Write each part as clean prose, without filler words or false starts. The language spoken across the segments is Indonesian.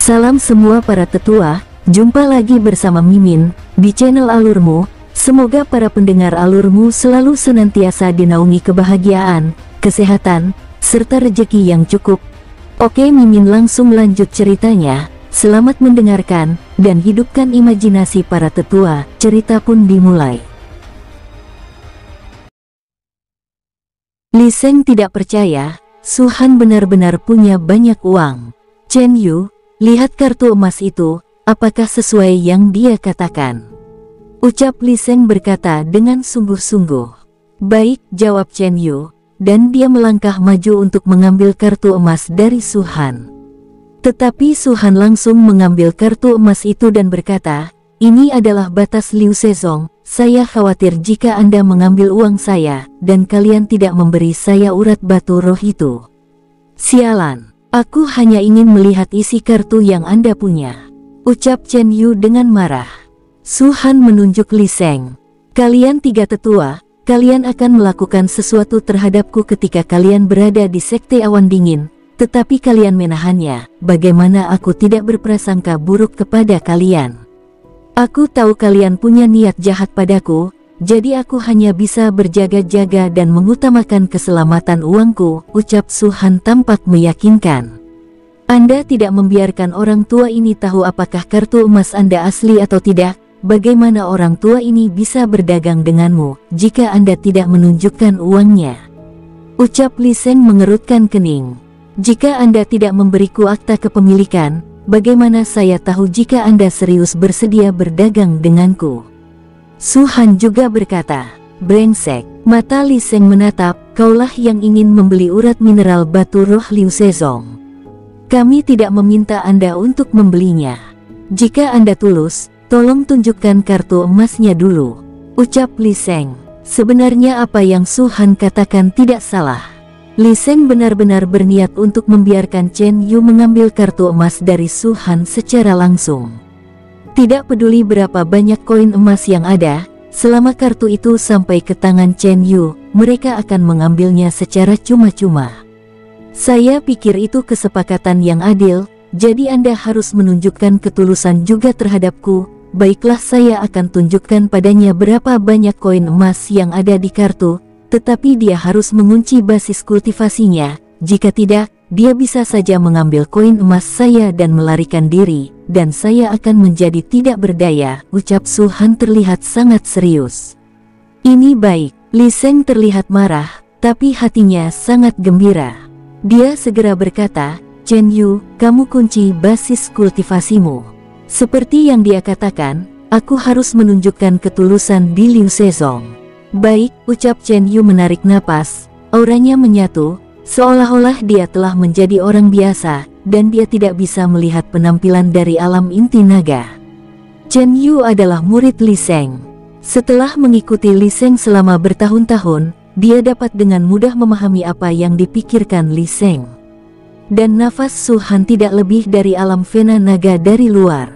Salam semua para tetua, jumpa lagi bersama Mimin di channel Alurmu. Semoga para pendengar Alurmu selalu senantiasa dinaungi kebahagiaan, kesehatan, serta rezeki yang cukup. Oke, Mimin langsung lanjut ceritanya. Selamat mendengarkan dan hidupkan imajinasi para tetua. Cerita pun dimulai. Li Sheng tidak percaya Su Han benar-benar punya banyak uang. Chen Yu, lihat kartu emas itu, apakah sesuai yang dia katakan? Ucap Li Sheng berkata dengan sungguh-sungguh. Baik, jawab Chen Yu, dan dia melangkah maju untuk mengambil kartu emas dari Su Han. Tetapi Su Han langsung mengambil kartu emas itu dan berkata, ini adalah batas Liu Sezong, saya khawatir jika Anda mengambil uang saya, dan kalian tidak memberi saya urat batu roh itu. Sialan. Aku hanya ingin melihat isi kartu yang Anda punya, ucap Chen Yu dengan marah. Su Han menunjuk Li Sheng. Kalian tiga tetua, kalian akan melakukan sesuatu terhadapku ketika kalian berada di Sekte Awan Dingin, tetapi kalian menahannya. Bagaimana aku tidak berprasangka buruk kepada kalian? Aku tahu kalian punya niat jahat padaku, jadi aku hanya bisa berjaga-jaga dan mengutamakan keselamatan uangku, ucap Su Han tampak meyakinkan. Anda tidak membiarkan orang tua ini tahu apakah kartu emas Anda asli atau tidak. Bagaimana orang tua ini bisa berdagang denganmu jika Anda tidak menunjukkan uangnya? Ucap Li Sheng mengerutkan kening. Jika Anda tidak memberiku akta kepemilikan, bagaimana saya tahu jika Anda serius bersedia berdagang denganku? Su Han juga berkata, brengsek. Mata Li Sheng menatap, kaulah yang ingin membeli urat mineral batu roh Liu Sezong. Kami tidak meminta Anda untuk membelinya. Jika Anda tulus, tolong tunjukkan kartu emasnya dulu, ucap Li Sheng. Sebenarnya apa yang Su Han katakan tidak salah. Li Sheng benar-benar berniat untuk membiarkan Chen Yu mengambil kartu emas dari Su Han secara langsung. Tidak peduli berapa banyak koin emas yang ada, selama kartu itu sampai ke tangan Chen Yu, mereka akan mengambilnya secara cuma-cuma. Saya pikir itu kesepakatan yang adil, jadi Anda harus menunjukkan ketulusan juga terhadapku. Baiklah, saya akan tunjukkan padanya berapa banyak koin emas yang ada di kartu, tetapi dia harus mengunci basis kultivasinya. Jika tidak, dia bisa saja mengambil koin emas saya dan melarikan diri, dan saya akan menjadi tidak berdaya, ucap Su Han terlihat sangat serius. Ini baik. Li Sheng terlihat marah, tapi hatinya sangat gembira. Dia segera berkata, Chen Yu, kamu kunci basis kultivasimu. Seperti yang dia katakan, aku harus menunjukkan ketulusan di Liu Sezong. Baik, ucap Chen Yu menarik napas, auranya menyatu, seolah-olah dia telah menjadi orang biasa, dan dia tidak bisa melihat penampilan dari alam inti naga. Chen Yu adalah murid Li Sheng. Setelah mengikuti Li Sheng selama bertahun-tahun, dia dapat dengan mudah memahami apa yang dipikirkan Li Sheng. Dan nafas Su Han tidak lebih dari alam vena naga dari luar.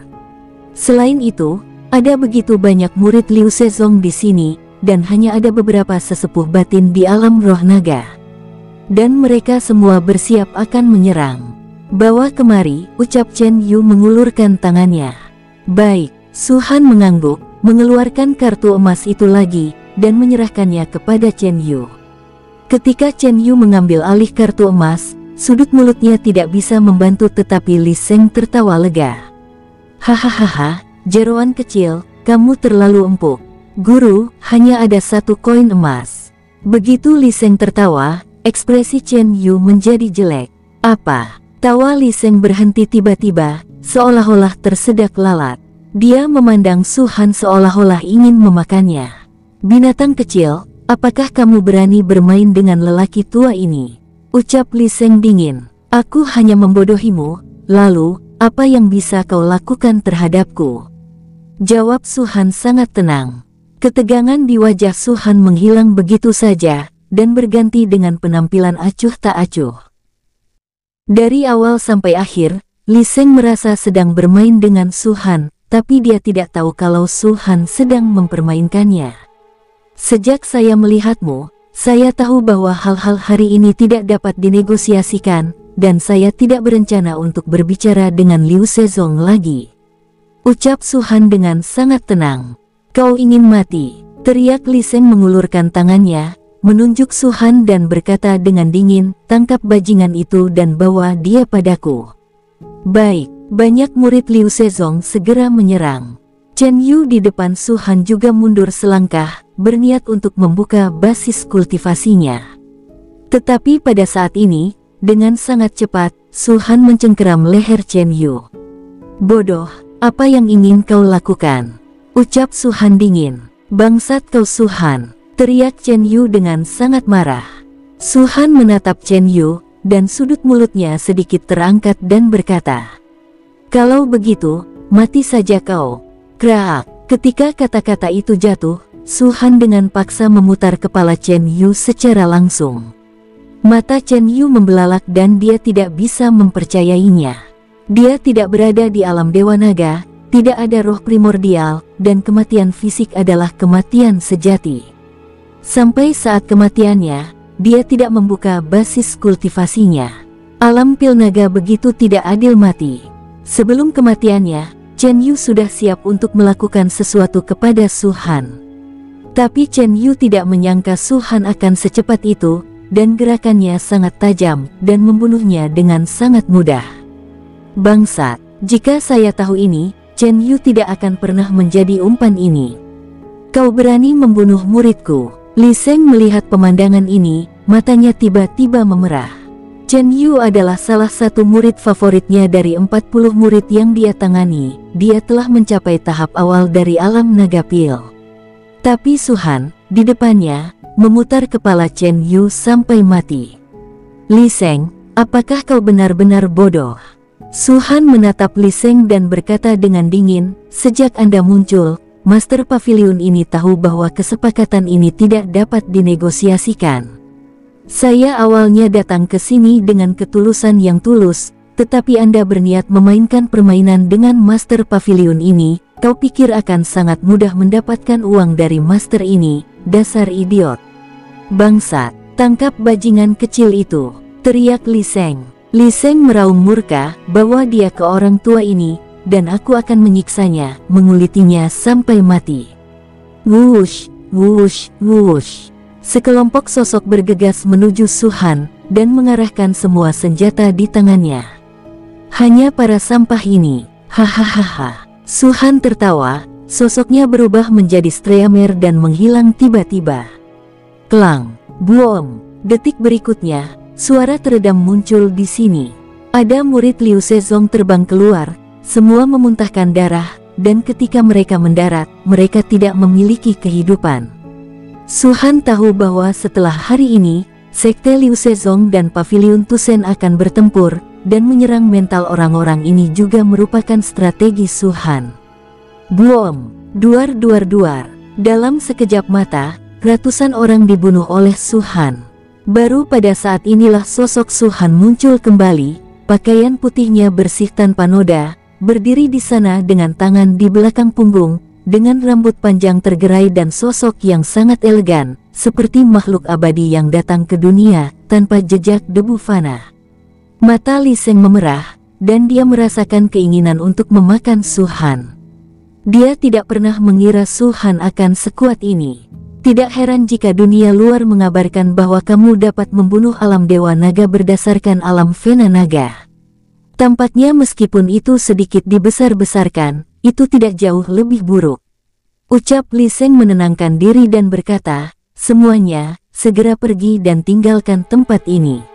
Selain itu, ada begitu banyak murid Liu Sezong di sini, dan hanya ada beberapa sesepuh batin di alam roh naga. Dan mereka semua bersiap akan menyerang. Bawa kemari, ucap Chen Yu mengulurkan tangannya. Baik, Su Han mengangguk, mengeluarkan kartu emas itu lagi, dan menyerahkannya kepada Chen Yu. Ketika Chen Yu mengambil alih kartu emas, sudut mulutnya tidak bisa membantu tetapi Li Sheng tertawa lega. Hahaha, jeroan kecil, kamu terlalu empuk. Guru, hanya ada satu koin emas. Begitu Li Sheng tertawa, ekspresi Chen Yu menjadi jelek. Apa? Tawa Li Sheng berhenti tiba-tiba, seolah-olah tersedak lalat. Dia memandang Su Han seolah-olah ingin memakannya. Binatang kecil, apakah kamu berani bermain dengan lelaki tua ini? Ucap Li Sheng dingin. Aku hanya membodohimu, lalu, apa yang bisa kau lakukan terhadapku? Jawab Su Han sangat tenang. Ketegangan di wajah Su Han menghilang begitu saja, dan berganti dengan penampilan acuh tak acuh. Dari awal sampai akhir, Li Sheng merasa sedang bermain dengan Su Han, tapi dia tidak tahu kalau Su Han sedang mempermainkannya. Sejak saya melihatmu, saya tahu bahwa hal-hal hari ini tidak dapat dinegosiasikan, dan saya tidak berencana untuk berbicara dengan Liu Sezong lagi. Ucap Su Han dengan sangat tenang. Kau ingin mati? Teriak Li Seng mengulurkan tangannya, menunjuk Su Han dan berkata dengan dingin, tangkap bajingan itu dan bawa dia padaku. Baik, banyak murid Liu Sezong segera menyerang. Chen Yu di depan Su Han juga mundur selangkah, berniat untuk membuka basis kultivasinya. Tetapi pada saat ini, dengan sangat cepat, Su Han mencengkeram leher Chen Yu. Bodoh, apa yang ingin kau lakukan? Ucap Su Han dingin. Bangsat kau Su Han, teriak Chen Yu dengan sangat marah. Su Han menatap Chen Yu, dan sudut mulutnya sedikit terangkat dan berkata, kalau begitu, mati saja kau. Kraak, ketika kata-kata itu jatuh, Su Han dengan paksa memutar kepala Chen Yu secara langsung. Mata Chen Yu membelalak dan dia tidak bisa mempercayainya. Dia tidak berada di alam Dewa Naga, tidak ada roh primordial, dan kematian fisik adalah kematian sejati. Sampai saat kematiannya, dia tidak membuka basis kultivasinya. Alam Pil Naga begitu tidak adil mati. Sebelum kematiannya, Chen Yu sudah siap untuk melakukan sesuatu kepada Su Han. Tapi Chen Yu tidak menyangka Su Han akan secepat itu, dan gerakannya sangat tajam, dan membunuhnya dengan sangat mudah. Bangsat, jika saya tahu ini, Chen Yu tidak akan pernah menjadi umpan ini. Kau berani membunuh muridku? Li Seng melihat pemandangan ini, matanya tiba-tiba memerah. Chen Yu adalah salah satu murid favoritnya dari 40 murid yang dia tangani. Dia telah mencapai tahap awal dari alam naga pil. Tapi Su Han, di depannya, memutar kepala Chen Yu sampai mati. Li Seng, apakah kau benar-benar bodoh? Su Han menatap Li Seng dan berkata dengan dingin, sejak Anda muncul, Master Pavilion ini tahu bahwa kesepakatan ini tidak dapat dinegosiasikan. Saya awalnya datang ke sini dengan ketulusan yang tulus, tetapi Anda berniat memainkan permainan dengan Master Pavilion ini. Kau pikir akan sangat mudah mendapatkan uang dari Master ini, dasar idiot. Bangsat, tangkap bajingan kecil itu, teriak Li Seng. Li Seng meraung murka, bawa dia ke orang tua ini, dan aku akan menyiksanya, mengulitinya sampai mati. Wush, wush, wush. Sekelompok sosok bergegas menuju Su Han, dan mengarahkan semua senjata di tangannya. Hanya para sampah ini, hahaha. Su Han tertawa, sosoknya berubah menjadi Streamer dan menghilang tiba-tiba. Klang, buom. Detik berikutnya, suara teredam muncul di sini. Ada murid Liu Sezong terbang keluar, semua memuntahkan darah, dan ketika mereka mendarat, mereka tidak memiliki kehidupan. Su Han tahu bahwa setelah hari ini, Sekte Liu Sezong dan Pavilion Tusen akan bertempur, dan menyerang mental orang-orang ini juga merupakan strategi Su Han. Buom, duar. Dalam sekejap mata, ratusan orang dibunuh oleh Su Han. Baru pada saat inilah sosok Su Han muncul kembali, pakaian putihnya bersih tanpa noda, berdiri di sana dengan tangan di belakang punggung, dengan rambut panjang tergerai dan sosok yang sangat elegan, seperti makhluk abadi yang datang ke dunia, tanpa jejak debu fana. Mata Li Seng memerah, dan dia merasakan keinginan untuk memakan Su Han. Dia tidak pernah mengira Su Han akan sekuat ini. Tidak heran jika dunia luar mengabarkan bahwa kamu dapat membunuh alam Dewa Naga berdasarkan alam Vena Naga. Tampaknya meskipun itu sedikit dibesar-besarkan, itu tidak jauh lebih buruk. Ucap Li Seng menenangkan diri dan berkata, semuanya, segera pergi dan tinggalkan tempat ini.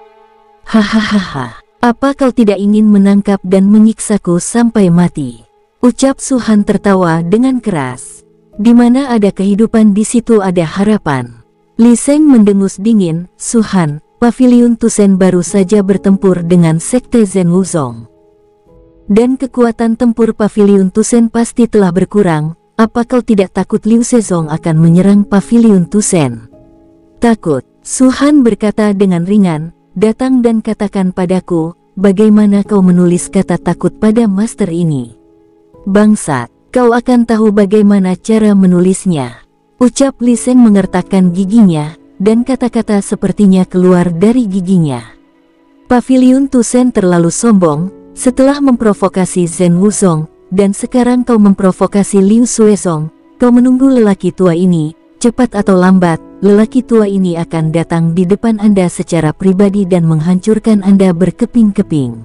Hahaha, apa kau tidak ingin menangkap dan menyiksaku sampai mati? Ucap Su Han tertawa dengan keras. Di mana ada kehidupan di situ ada harapan. Li Seng mendengus dingin, Su Han, Pavilion Tusen baru saja bertempur dengan Sekte Zen Wuzong. Dan kekuatan tempur Pavilion Tusen pasti telah berkurang. Apa kau tidak takut Liu Sezong akan menyerang Pavilion Tusen? Takut, Su Han berkata dengan ringan, datang dan katakan padaku, bagaimana kau menulis kata takut pada master ini? Bangsat, kau akan tahu bagaimana cara menulisnya. Ucap Li Seng mengertakkan giginya, dan kata-kata sepertinya keluar dari giginya. Paviliun Tusen terlalu sombong, setelah memprovokasi Zhen Wuzong, dan sekarang kau memprovokasi Liu Suezong. Kau menunggu lelaki tua ini, cepat atau lambat, lelaki tua ini akan datang di depan Anda secara pribadi dan menghancurkan Anda berkeping-keping.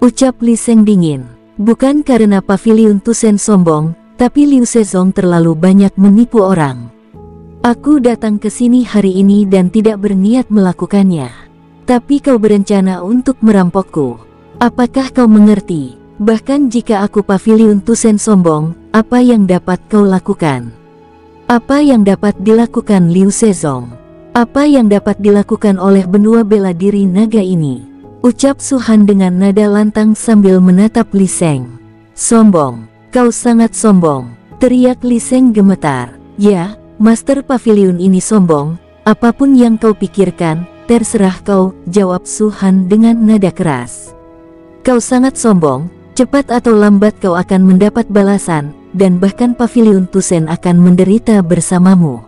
Ucap Li Sheng dingin. Bukan karena Paviliun Tusen sombong, tapi Liu Suezong terlalu banyak menipu orang. Aku datang ke sini hari ini dan tidak berniat melakukannya. Tapi kau berencana untuk merampokku. Apakah kau mengerti? Bahkan jika aku Paviliun Tusen sombong, apa yang dapat kau lakukan? Apa yang dapat dilakukan Liu Suezong? Apa yang dapat dilakukan oleh benua bela diri naga ini? Ucap Su Han dengan nada lantang sambil menatap Li Sheng. Sombong, kau sangat sombong, teriak Li Sheng gemetar. Ya, Master Paviliun ini sombong, apapun yang kau pikirkan, terserah kau, jawab Su Han dengan nada keras. Kau sangat sombong, cepat atau lambat kau akan mendapat balasan, dan bahkan Paviliun Tusen akan menderita bersamamu.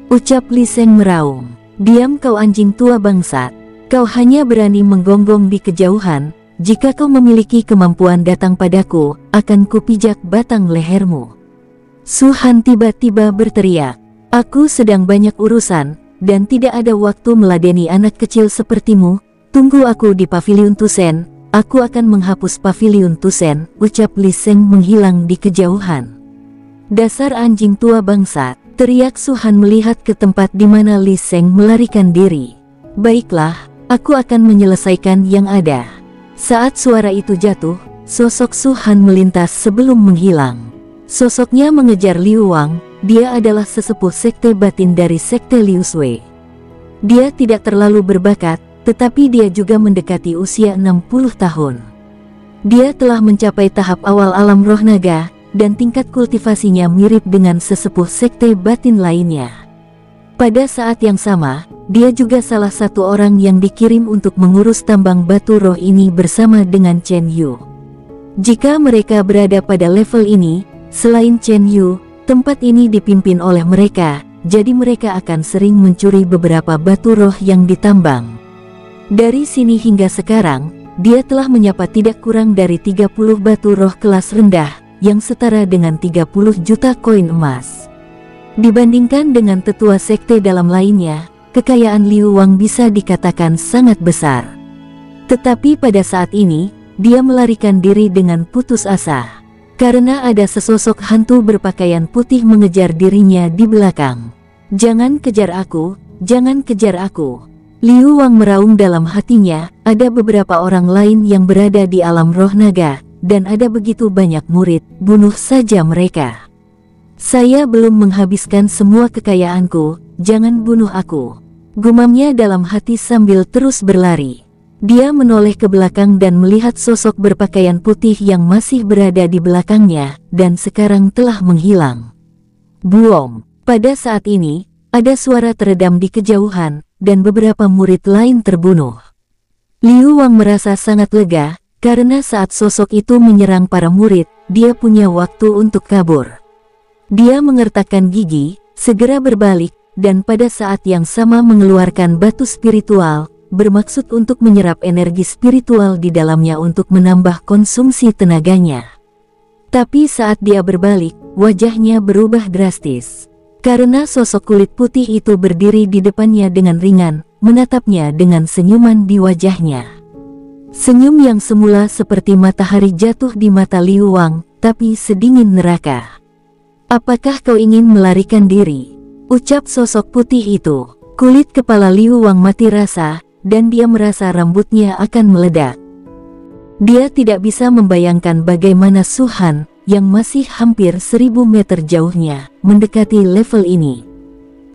Ucap Li Sheng meraung. Diam kau anjing tua bangsat. Kau hanya berani menggonggong di kejauhan, jika kau memiliki kemampuan datang padaku, akan kupijak batang lehermu. Su Han tiba-tiba berteriak. Aku sedang banyak urusan, dan tidak ada waktu meladeni anak kecil sepertimu. Tunggu aku di Paviliun Tusen, aku akan menghapus Paviliun Tusen, ucap Li Sheng menghilang di kejauhan. Dasar anjing tua bangsat, teriak Su Han melihat ke tempat di mana Li Sheng melarikan diri. Baiklah, aku akan menyelesaikan yang ada. Saat suara itu jatuh, sosok Su Han melintas sebelum menghilang. Sosoknya mengejar Liu Wang. Dia adalah sesepuh sekte batin dari sekte Liu Sui. Dia tidak terlalu berbakat, tetapi dia juga mendekati usia 60 tahun. Dia telah mencapai tahap awal alam roh naga, dan tingkat kultivasinya mirip dengan sesepuh sekte batin lainnya. Pada saat yang sama, dia juga salah satu orang yang dikirim untuk mengurus tambang batu roh ini bersama dengan Chen Yu. Jika mereka berada pada level ini, selain Chen Yu, tempat ini dipimpin oleh mereka, jadi mereka akan sering mencuri beberapa batu roh yang ditambang. Dari sini hingga sekarang, dia telah menyapa tidak kurang dari 30 batu roh kelas rendah, yang setara dengan 30 juta koin emas. Dibandingkan dengan tetua sekte dalam lainnya, kekayaan Liu Wang bisa dikatakan sangat besar. Tetapi pada saat ini, dia melarikan diri dengan putus asa. Karena ada sesosok hantu berpakaian putih mengejar dirinya di belakang. Jangan kejar aku, jangan kejar aku. Liu Wang meraung dalam hatinya, ada beberapa orang lain yang berada di alam roh naga, dan ada begitu banyak murid, bunuh saja mereka. Saya belum menghabiskan semua kekayaanku, jangan bunuh aku. Gumamnya dalam hati sambil terus berlari. Dia menoleh ke belakang dan melihat sosok berpakaian putih yang masih berada di belakangnya, dan sekarang telah menghilang. Buom! Pada saat ini, ada suara teredam di kejauhan, dan beberapa murid lain terbunuh. Liu Wang merasa sangat lega, karena saat sosok itu menyerang para murid, dia punya waktu untuk kabur. Dia mengertakkan gigi, segera berbalik, dan pada saat yang sama mengeluarkan batu spiritual, bermaksud untuk menyerap energi spiritual di dalamnya untuk menambah konsumsi tenaganya. Tapi saat dia berbalik, wajahnya berubah drastis. Karena sosok kulit putih itu berdiri di depannya dengan ringan, menatapnya dengan senyuman di wajahnya. Senyum yang semula seperti matahari jatuh di mata Liu Wang, tapi sedingin neraka. Apakah kau ingin melarikan diri? Ucap sosok putih itu. Kulit kepala Liu Wang mati rasa, dan dia merasa rambutnya akan meledak. Dia tidak bisa membayangkan bagaimana Su Han, yang masih hampir 1000 meter jauhnya, mendekati level ini.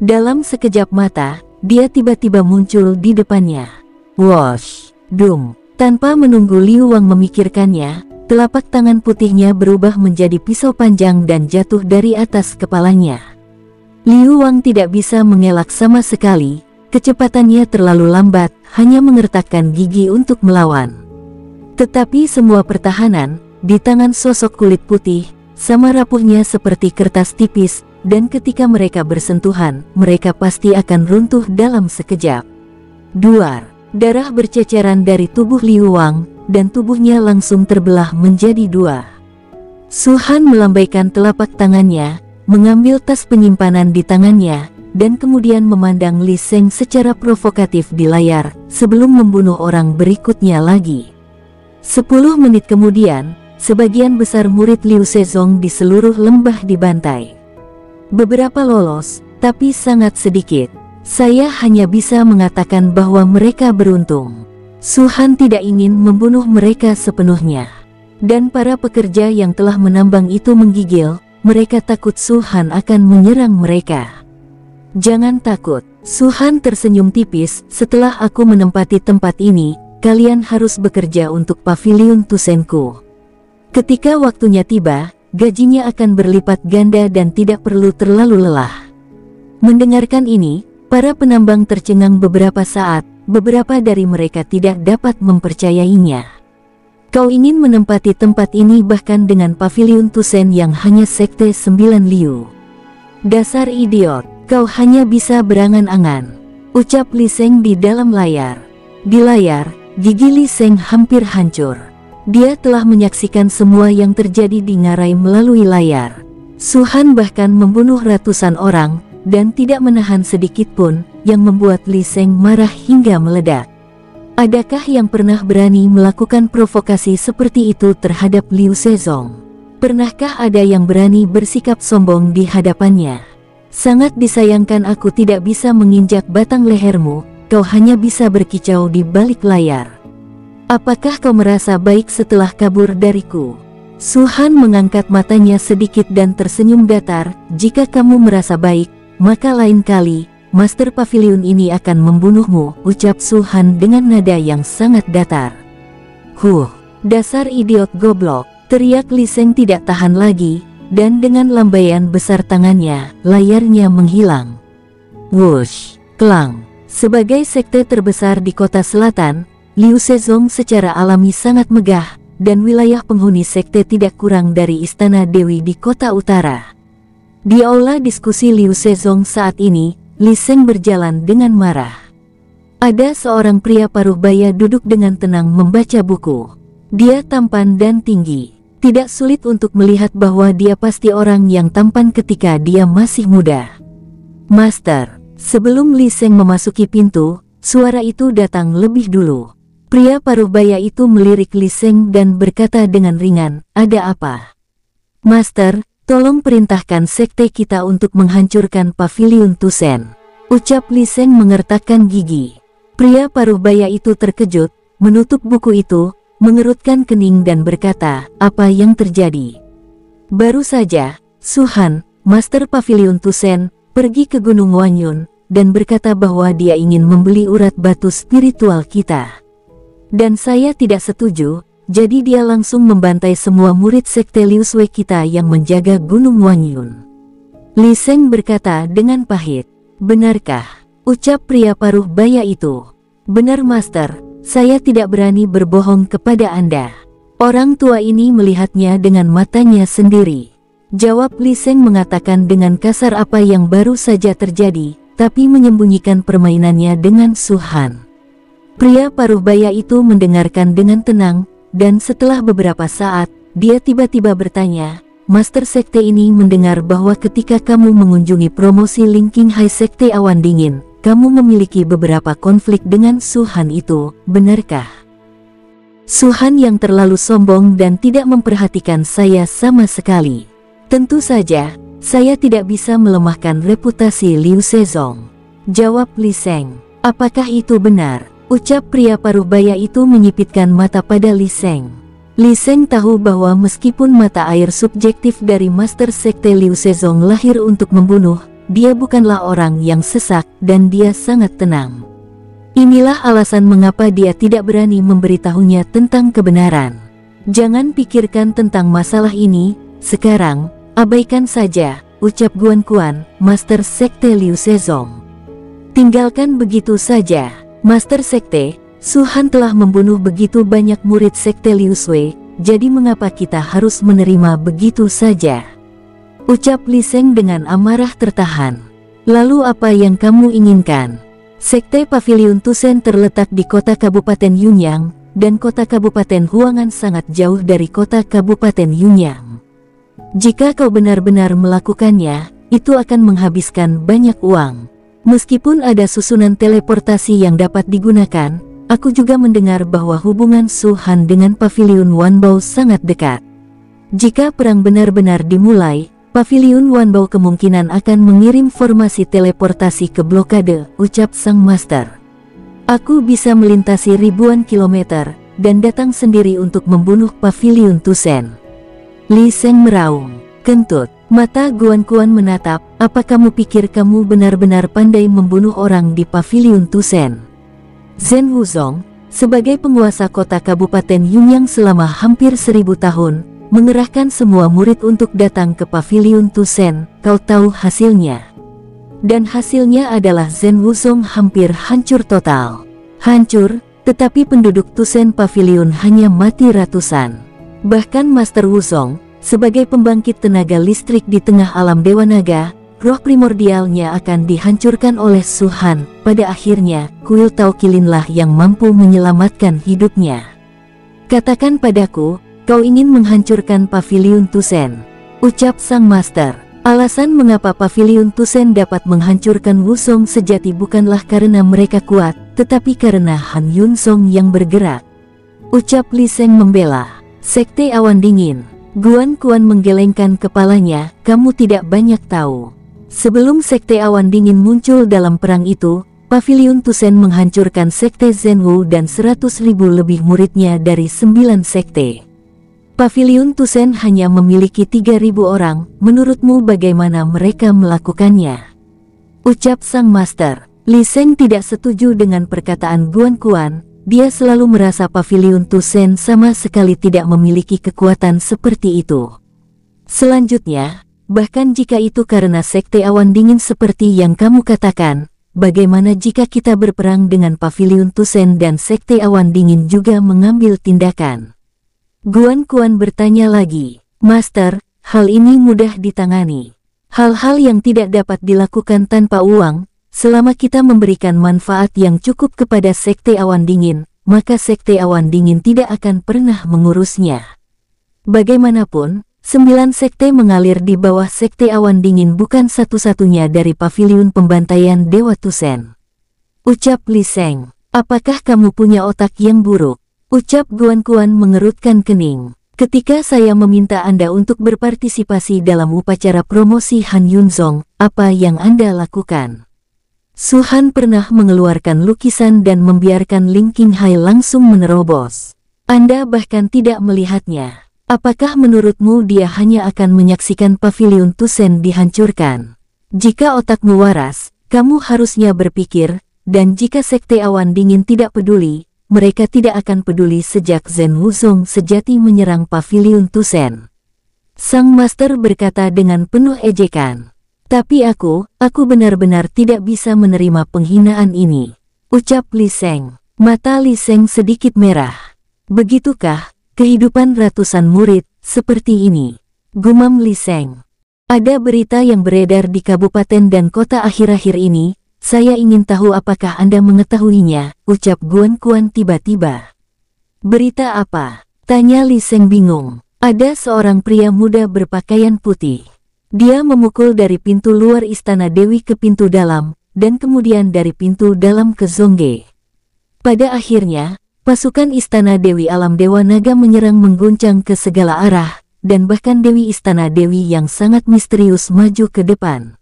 Dalam sekejap mata, dia tiba-tiba muncul di depannya. Wosh! Dung! Tanpa menunggu Liu Wang memikirkannya, telapak tangan putihnya berubah menjadi pisau panjang dan jatuh dari atas kepalanya. Liu Wang tidak bisa mengelak sama sekali. Kecepatannya terlalu lambat, hanya mengertakkan gigi untuk melawan. Tetapi semua pertahanan, di tangan sosok kulit putih, sama rapuhnya seperti kertas tipis, dan ketika mereka bersentuhan, mereka pasti akan runtuh dalam sekejap. Duar! Darah berceceran dari tubuh Liu Wang, dan tubuhnya langsung terbelah menjadi dua. Su Han melambaikan telapak tangannya, mengambil tas penyimpanan di tangannya, dan kemudian memandang Li Sheng secara provokatif di layar, sebelum membunuh orang berikutnya lagi. 10 menit kemudian, sebagian besar murid Liu Sezong di seluruh lembah dibantai. Beberapa lolos, tapi sangat sedikit. Saya hanya bisa mengatakan bahwa mereka beruntung. Su Han tidak ingin membunuh mereka sepenuhnya. Dan para pekerja yang telah menambang itu menggigil, mereka takut Su Han akan menyerang mereka. Jangan takut, Su Han tersenyum tipis, setelah aku menempati tempat ini, kalian harus bekerja untuk pavilion Tusenku. Ketika waktunya tiba, gajinya akan berlipat ganda dan tidak perlu terlalu lelah. Mendengarkan ini, para penambang tercengang beberapa saat, beberapa dari mereka tidak dapat mempercayainya. Kau ingin menempati tempat ini bahkan dengan pavilion Tusen yang hanya sekte 9 Liu. Dasar idiot, kau hanya bisa berangan-angan, ucap Li Sheng di dalam layar. Di layar, gigi Li Sheng hampir hancur. Dia telah menyaksikan semua yang terjadi di ngarai melalui layar. Su Han bahkan membunuh ratusan orang, dan tidak menahan sedikit pun, yang membuat Li Sheng marah hingga meledak. Adakah yang pernah berani melakukan provokasi seperti itu terhadap Liu Sezong? Pernahkah ada yang berani bersikap sombong di hadapannya? Sangat disayangkan aku tidak bisa menginjak batang lehermu, kau hanya bisa berkicau di balik layar. Apakah kau merasa baik setelah kabur dariku? Su Han mengangkat matanya sedikit dan tersenyum datar, jika kamu merasa baik, maka lain kali, Master Pavilion ini akan membunuhmu, ucap Su Han dengan nada yang sangat datar. Dasar idiot goblok, teriak Li Sheng tidak tahan lagi, dan dengan lambaian besar tangannya, layarnya menghilang. Wush, klang. Sebagai sekte terbesar di kota selatan, Liu Sezong secara alami sangat megah, dan wilayah penghuni sekte tidak kurang dari istana Dewi di kota utara. Di aula diskusi Liu Sezong saat ini, Li Sheng berjalan dengan marah. Ada seorang pria paruh baya duduk dengan tenang membaca buku. Dia tampan dan tinggi. Tidak sulit untuk melihat bahwa dia pasti orang yang tampan ketika dia masih muda. Master, sebelum Li Sheng memasuki pintu, suara itu datang lebih dulu. Pria paruh baya itu melirik Li Sheng dan berkata dengan ringan, "Ada apa?" "Master, tolong perintahkan sekte kita untuk menghancurkan pavilion Tusen," ucap Li Sheng mengertakkan gigi. Pria paruh baya itu terkejut, menutup buku itu, mengerutkan kening dan berkata, "Apa yang terjadi?" Baru saja, Su Han, Master Pavilion Tusen, pergi ke Gunung Wanyun, dan berkata bahwa dia ingin membeli urat batu spiritual kita. Dan saya tidak setuju. Jadi dia langsung membantai semua murid sekte Liu Sui kita yang menjaga Gunung Wanyun. Li Sheng berkata dengan pahit. "Benarkah?" ucap pria paruh baya itu. "Benar Master, saya tidak berani berbohong kepada Anda." Orang tua ini melihatnya dengan matanya sendiri. Jawab Li Sheng mengatakan dengan kasar apa yang baru saja terjadi, tapi menyembunyikan permainannya dengan Su Han. Pria paruh baya itu mendengarkan dengan tenang, dan setelah beberapa saat, dia tiba-tiba bertanya, "Master Sekte ini mendengar bahwa ketika kamu mengunjungi promosi Linking High Sekte Awan Dingin, kamu memiliki beberapa konflik dengan Su Han itu, benarkah?" Su Han yang terlalu sombong dan tidak memperhatikan saya sama sekali. "Tentu saja, saya tidak bisa melemahkan reputasi Liu Sezong," jawab Li Sheng. "Apakah itu benar?" ucap pria paruh baya itu menyipitkan mata pada Li Sheng. Li Sheng tahu bahwa meskipun mata air subjektif dari Master Sekte Liu Sezong lahir untuk membunuh, dia bukanlah orang yang sesak dan dia sangat tenang. Inilah alasan mengapa dia tidak berani memberitahunya tentang kebenaran. "Jangan pikirkan tentang masalah ini, sekarang, abaikan saja," ucap Guan Quan, Master Sekte Liu Sezong. "Tinggalkan begitu saja. Master Sekte, Su Han telah membunuh begitu banyak murid Sekte Liu Sui, jadi mengapa kita harus menerima begitu saja?" ucap Li Sheng dengan amarah tertahan. "Lalu apa yang kamu inginkan?" Sekte Paviliun Tusen terletak di kota Kabupaten Yunyang, dan kota Kabupaten Huangan sangat jauh dari kota Kabupaten Yunyang. Jika kau benar-benar melakukannya, itu akan menghabiskan banyak uang. Meskipun ada susunan teleportasi yang dapat digunakan, aku juga mendengar bahwa hubungan Su Han dengan Paviliun Wanbao sangat dekat. Jika perang benar-benar dimulai, Paviliun Wanbao kemungkinan akan mengirim formasi teleportasi ke blokade, ucap sang master. Aku bisa melintasi ribuan kilometer, dan datang sendiri untuk membunuh Paviliun Tusen. Li Sheng meraung, kentut. Mata Guan Kuan menatap, apa kamu pikir kamu benar-benar pandai membunuh orang di Paviliun Tusen? Zhen Wuzong, sebagai penguasa kota Kabupaten Yunyang selama hampir 1000 tahun, mengerahkan semua murid untuk datang ke Paviliun Tusen. Kau tahu hasilnya? Dan hasilnya adalah Zhen Wuzong hampir hancur total. Hancur, tetapi penduduk Tusen Paviliun hanya mati ratusan. Bahkan Master Wuzong, sebagai pembangkit tenaga listrik di tengah alam Dewa Naga, roh primordialnya akan dihancurkan oleh Su Han. Pada akhirnya, kuil Tao Qilinlah yang mampu menyelamatkan hidupnya. Katakan padaku, kau ingin menghancurkan Paviliun Tusen, ucap sang master. Alasan mengapa Paviliun Tusen dapat menghancurkan Wuzong sejati bukanlah karena mereka kuat, tetapi karena Han Yunzong yang bergerak, ucap Li Sheng membela. Sekte Awan Dingin. Guan Kuan menggelengkan kepalanya, kamu tidak banyak tahu. Sebelum Sekte Awan Dingin muncul dalam perang itu, Paviliun Tusen menghancurkan Sekte Zhenwu dan 100.000 lebih muridnya dari 9 sekte. Paviliun Tusen hanya memiliki 3.000 orang, menurutmu bagaimana mereka melakukannya? Ucap sang master. Li Sheng tidak setuju dengan perkataan Guan Kuan, dia selalu merasa Paviliun Tusen sama sekali tidak memiliki kekuatan seperti itu. Selanjutnya, bahkan jika itu karena Sekte Awan Dingin seperti yang kamu katakan, bagaimana jika kita berperang dengan Paviliun Tusen dan Sekte Awan Dingin juga mengambil tindakan? Guan Kuan bertanya lagi, Master, hal ini mudah ditangani. Hal-hal yang tidak dapat dilakukan tanpa uang, selama kita memberikan manfaat yang cukup kepada Sekte Awan Dingin, maka Sekte Awan Dingin tidak akan pernah mengurusnya. Bagaimanapun, 9 sekte mengalir di bawah Sekte Awan Dingin bukan satu-satunya dari Paviliun Pembantaian Dewa Tusen. Ucap Li Sheng, apakah kamu punya otak yang buruk? Ucap Guan Kuan mengerutkan kening. Ketika saya meminta Anda untuk berpartisipasi dalam upacara promosi Han Yunzong, apa yang Anda lakukan? Su Han pernah mengeluarkan lukisan dan membiarkan Ling Qinghai langsung menerobos. Anda bahkan tidak melihatnya. Apakah menurutmu dia hanya akan menyaksikan Paviliun Tusen dihancurkan? Jika otakmu waras, kamu harusnya berpikir, dan jika Sekte Awan Dingin tidak peduli, mereka tidak akan peduli sejak Zhen Wuzong sejati menyerang Paviliun Tusen. Sang master berkata dengan penuh ejekan. Tapi aku benar-benar tidak bisa menerima penghinaan ini. Ucap Li Sheng. Mata Li Sheng sedikit merah. Begitukah kehidupan ratusan murid seperti ini? Gumam Li Sheng. Ada berita yang beredar di kabupaten dan kota akhir-akhir ini. Saya ingin tahu apakah Anda mengetahuinya, ucap Guan Kuan tiba-tiba. Berita apa? Tanya Li Sheng bingung. Ada seorang pria muda berpakaian putih. Dia memukul dari pintu luar istana Dewi ke pintu dalam, dan kemudian dari pintu dalam ke Zongge. Pada akhirnya, pasukan istana Dewi Alam Dewa Naga menyerang mengguncang ke segala arah, dan bahkan Dewi Istana Dewi yang sangat misterius maju ke depan.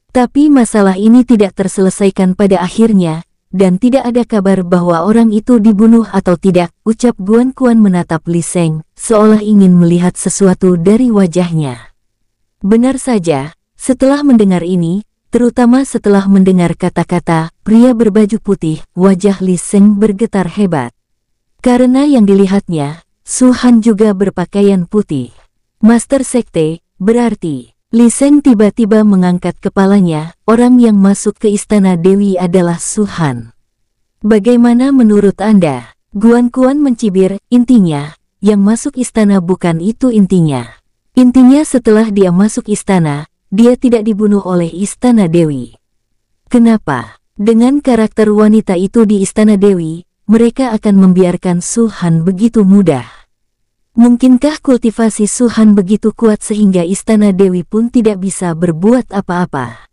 Tapi masalah ini tidak terselesaikan pada akhirnya, dan tidak ada kabar bahwa orang itu dibunuh atau tidak, ucap Guan Kuan menatap Li Sheng, seolah ingin melihat sesuatu dari wajahnya. Benar saja, setelah mendengar ini, terutama setelah mendengar kata-kata pria berbaju putih, wajah Li Sheng bergetar hebat. Karena yang dilihatnya, Su Han juga berpakaian putih. Master Sekte, berarti... Li Sheng tiba-tiba mengangkat kepalanya, orang yang masuk ke istana Dewi adalah Su Han. Bagaimana menurut Anda? Guan Kuan mencibir, intinya, yang masuk istana bukan itu intinya. Intinya setelah dia masuk istana, dia tidak dibunuh oleh istana Dewi. Kenapa? Dengan karakter wanita itu di Istana Dewi, mereka akan membiarkan Su Han begitu mudah. Mungkinkah kultivasi Su Han begitu kuat sehingga Istana Dewi pun tidak bisa berbuat apa-apa?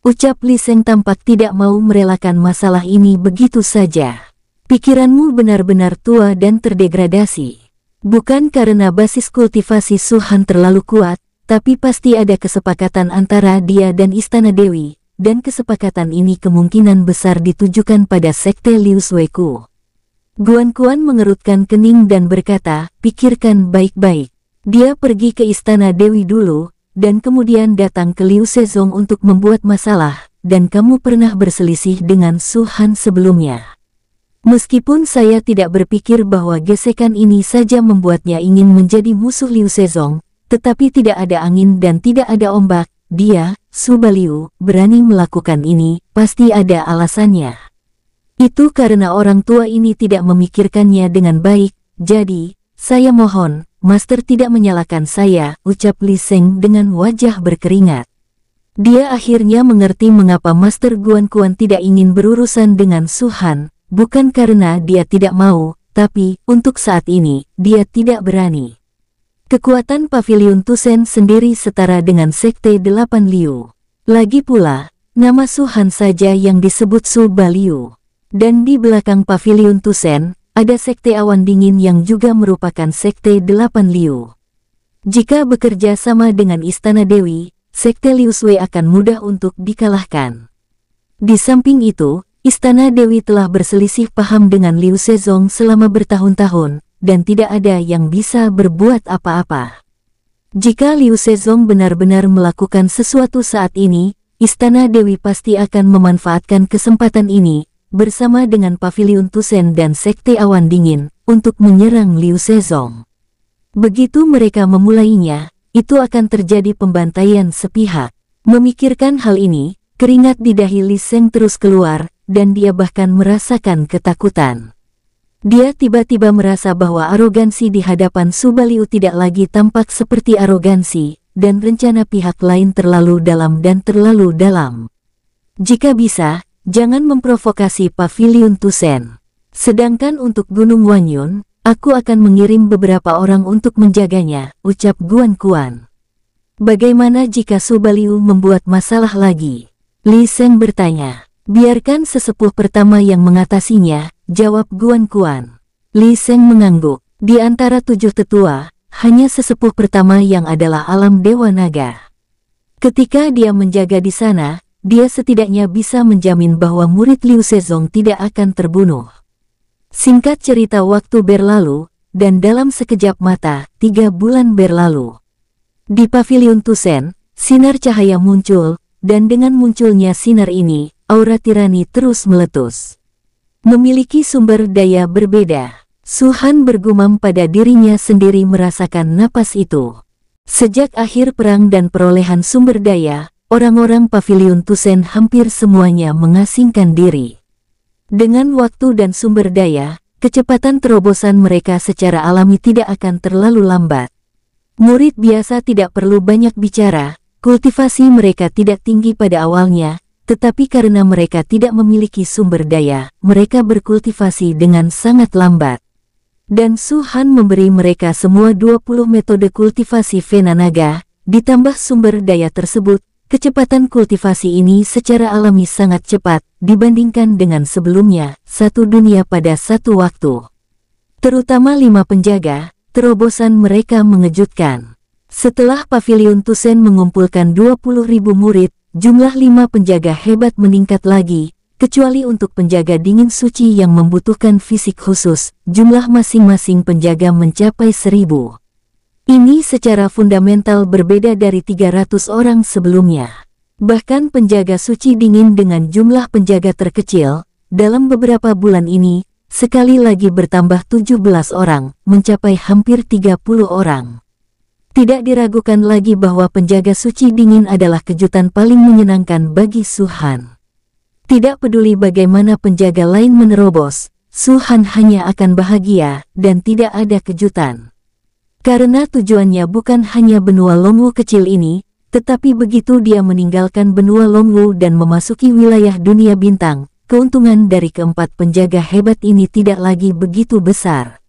Ucap Li Sheng tampak tidak mau merelakan masalah ini begitu saja. Pikiranmu benar-benar tua dan terdegradasi. Bukan karena basis kultivasi Su Han terlalu kuat, tapi pasti ada kesepakatan antara dia dan Istana Dewi, dan kesepakatan ini kemungkinan besar ditujukan pada sekte Liu Sueku. Guan Kuan mengerutkan kening dan berkata, pikirkan baik-baik. Dia pergi ke Istana Dewi dulu, dan kemudian datang ke Liu Sezong untuk membuat masalah, dan kamu pernah berselisih dengan Su Han sebelumnya. Meskipun saya tidak berpikir bahwa gesekan ini saja membuatnya ingin menjadi musuh Liu Sezong, tetapi tidak ada angin dan tidak ada ombak, dia, Su Baliu, berani melakukan ini, pasti ada alasannya. Itu karena orang tua ini tidak memikirkannya dengan baik, jadi, saya mohon, Master tidak menyalahkan saya, ucap Li Sheng dengan wajah berkeringat. Dia akhirnya mengerti mengapa Master Guan Kuan tidak ingin berurusan dengan Su Han, bukan karena dia tidak mau, tapi, untuk saat ini, dia tidak berani. Kekuatan Pavilion Tusen sendiri setara dengan Sekte 8 Liu. Lagi pula, nama Su Han saja yang disebut Su Baliu. Dan di belakang Pavilion Tusen, ada Sekte Awan Dingin yang juga merupakan Sekte 8 Liu. Jika bekerja sama dengan Istana Dewi, Sekte Liu Sui akan mudah untuk dikalahkan. Di samping itu, Istana Dewi telah berselisih paham dengan Liu Sezong selama bertahun-tahun, dan tidak ada yang bisa berbuat apa-apa. Jika Liu Sezong benar-benar melakukan sesuatu saat ini, Istana Dewi pasti akan memanfaatkan kesempatan ini, bersama dengan Pavilion Tusen dan Sekte Awan Dingin, untuk menyerang Liu Sezong. Begitu mereka memulainya, itu akan terjadi pembantaian sepihak. Memikirkan hal ini, keringat di dahi Li Sheng terus keluar, dan dia bahkan merasakan ketakutan. Dia tiba-tiba merasa bahwa arogansi di hadapan Su Baliu tidak lagi tampak seperti arogansi, dan rencana pihak lain terlalu dalam dan terlalu dalam. Jika bisa, jangan memprovokasi Pavilion Tusen. Sedangkan untuk Gunung Wanyun, aku akan mengirim beberapa orang untuk menjaganya, ucap Guan Kuan. Bagaimana jika Su Baliu membuat masalah lagi? Li Sheng bertanya. Biarkan sesepuh pertama yang mengatasinya, jawab Guan Kuan. Li Sheng mengangguk. Di antara 7 tetua, hanya sesepuh pertama yang adalah alam Dewa Naga. Ketika dia menjaga di sana, dia setidaknya bisa menjamin bahwa murid Liu Sezong tidak akan terbunuh. Singkat cerita waktu berlalu, dan dalam sekejap mata, 3 bulan berlalu. Di Pavilion Tusen, sinar cahaya muncul, dan dengan munculnya sinar ini, aura tirani terus meletus. Memiliki sumber daya berbeda, Su Han bergumam pada dirinya sendiri merasakan napas itu. Sejak akhir perang dan perolehan sumber daya, orang-orang Pavilion Tusen hampir semuanya mengasingkan diri. Dengan waktu dan sumber daya, kecepatan terobosan mereka secara alami tidak akan terlalu lambat. Murid biasa tidak perlu banyak bicara, kultivasi mereka tidak tinggi pada awalnya, tetapi karena mereka tidak memiliki sumber daya, mereka berkultivasi dengan sangat lambat. Dan Su Han memberi mereka semua 20 metode kultivasi Vena Naga, ditambah sumber daya tersebut, kecepatan kultivasi ini secara alami sangat cepat, dibandingkan dengan sebelumnya, satu dunia pada satu waktu. Terutama 5 penjaga, terobosan mereka mengejutkan. Setelah Pavilion Tusen mengumpulkan 20.000 murid, jumlah 5 penjaga hebat meningkat lagi, kecuali untuk penjaga dingin suci yang membutuhkan fisik khusus, jumlah masing-masing penjaga mencapai 1000. Ini secara fundamental berbeda dari 300 orang sebelumnya. Bahkan penjaga suci dingin dengan jumlah penjaga terkecil, dalam beberapa bulan ini, sekali lagi bertambah 17 orang, mencapai hampir 30 orang. Tidak diragukan lagi bahwa penjaga suci dingin adalah kejutan paling menyenangkan bagi Su Han. Tidak peduli bagaimana penjaga lain menerobos, Su Han hanya akan bahagia, dan tidak ada kejutan. Karena tujuannya bukan hanya benua Longwu kecil ini, Tetapi begitu dia meninggalkan benua Longwu dan memasuki wilayah dunia bintang, keuntungan dari keempat penjaga hebat ini tidak lagi begitu besar.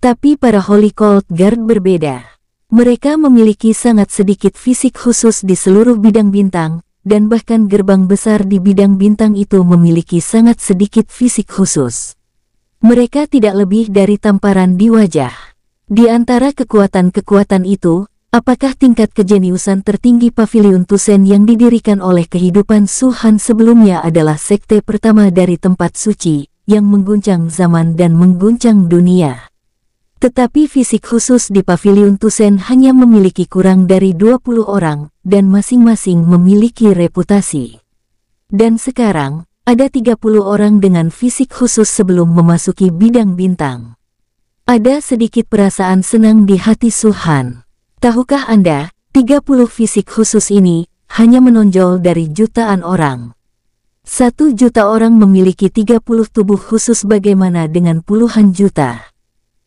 Tapi para Holy Cold Guard berbeda. Mereka memiliki sangat sedikit fisik khusus di seluruh bidang bintang, dan bahkan gerbang besar di bidang bintang itu memiliki sangat sedikit fisik khusus. Mereka tidak lebih dari tamparan di wajah. Di antara kekuatan-kekuatan itu, apakah tingkat kejeniusan tertinggi Pavilion Tusen yang didirikan oleh kehidupan Su Han sebelumnya adalah sekte pertama dari tempat suci, yang mengguncang zaman dan mengguncang dunia. Tetapi fisik khusus di Pavilion Tusen hanya memiliki kurang dari 20 orang, dan masing-masing memiliki reputasi. Dan sekarang, ada 30 orang dengan fisik khusus sebelum memasuki bidang bintang. Ada sedikit perasaan senang di hati Su Han. Tahukah Anda, 30 fisik khusus ini, hanya menonjol dari jutaan orang. 1 juta orang memiliki 30 tubuh khusus, bagaimana dengan puluhan juta?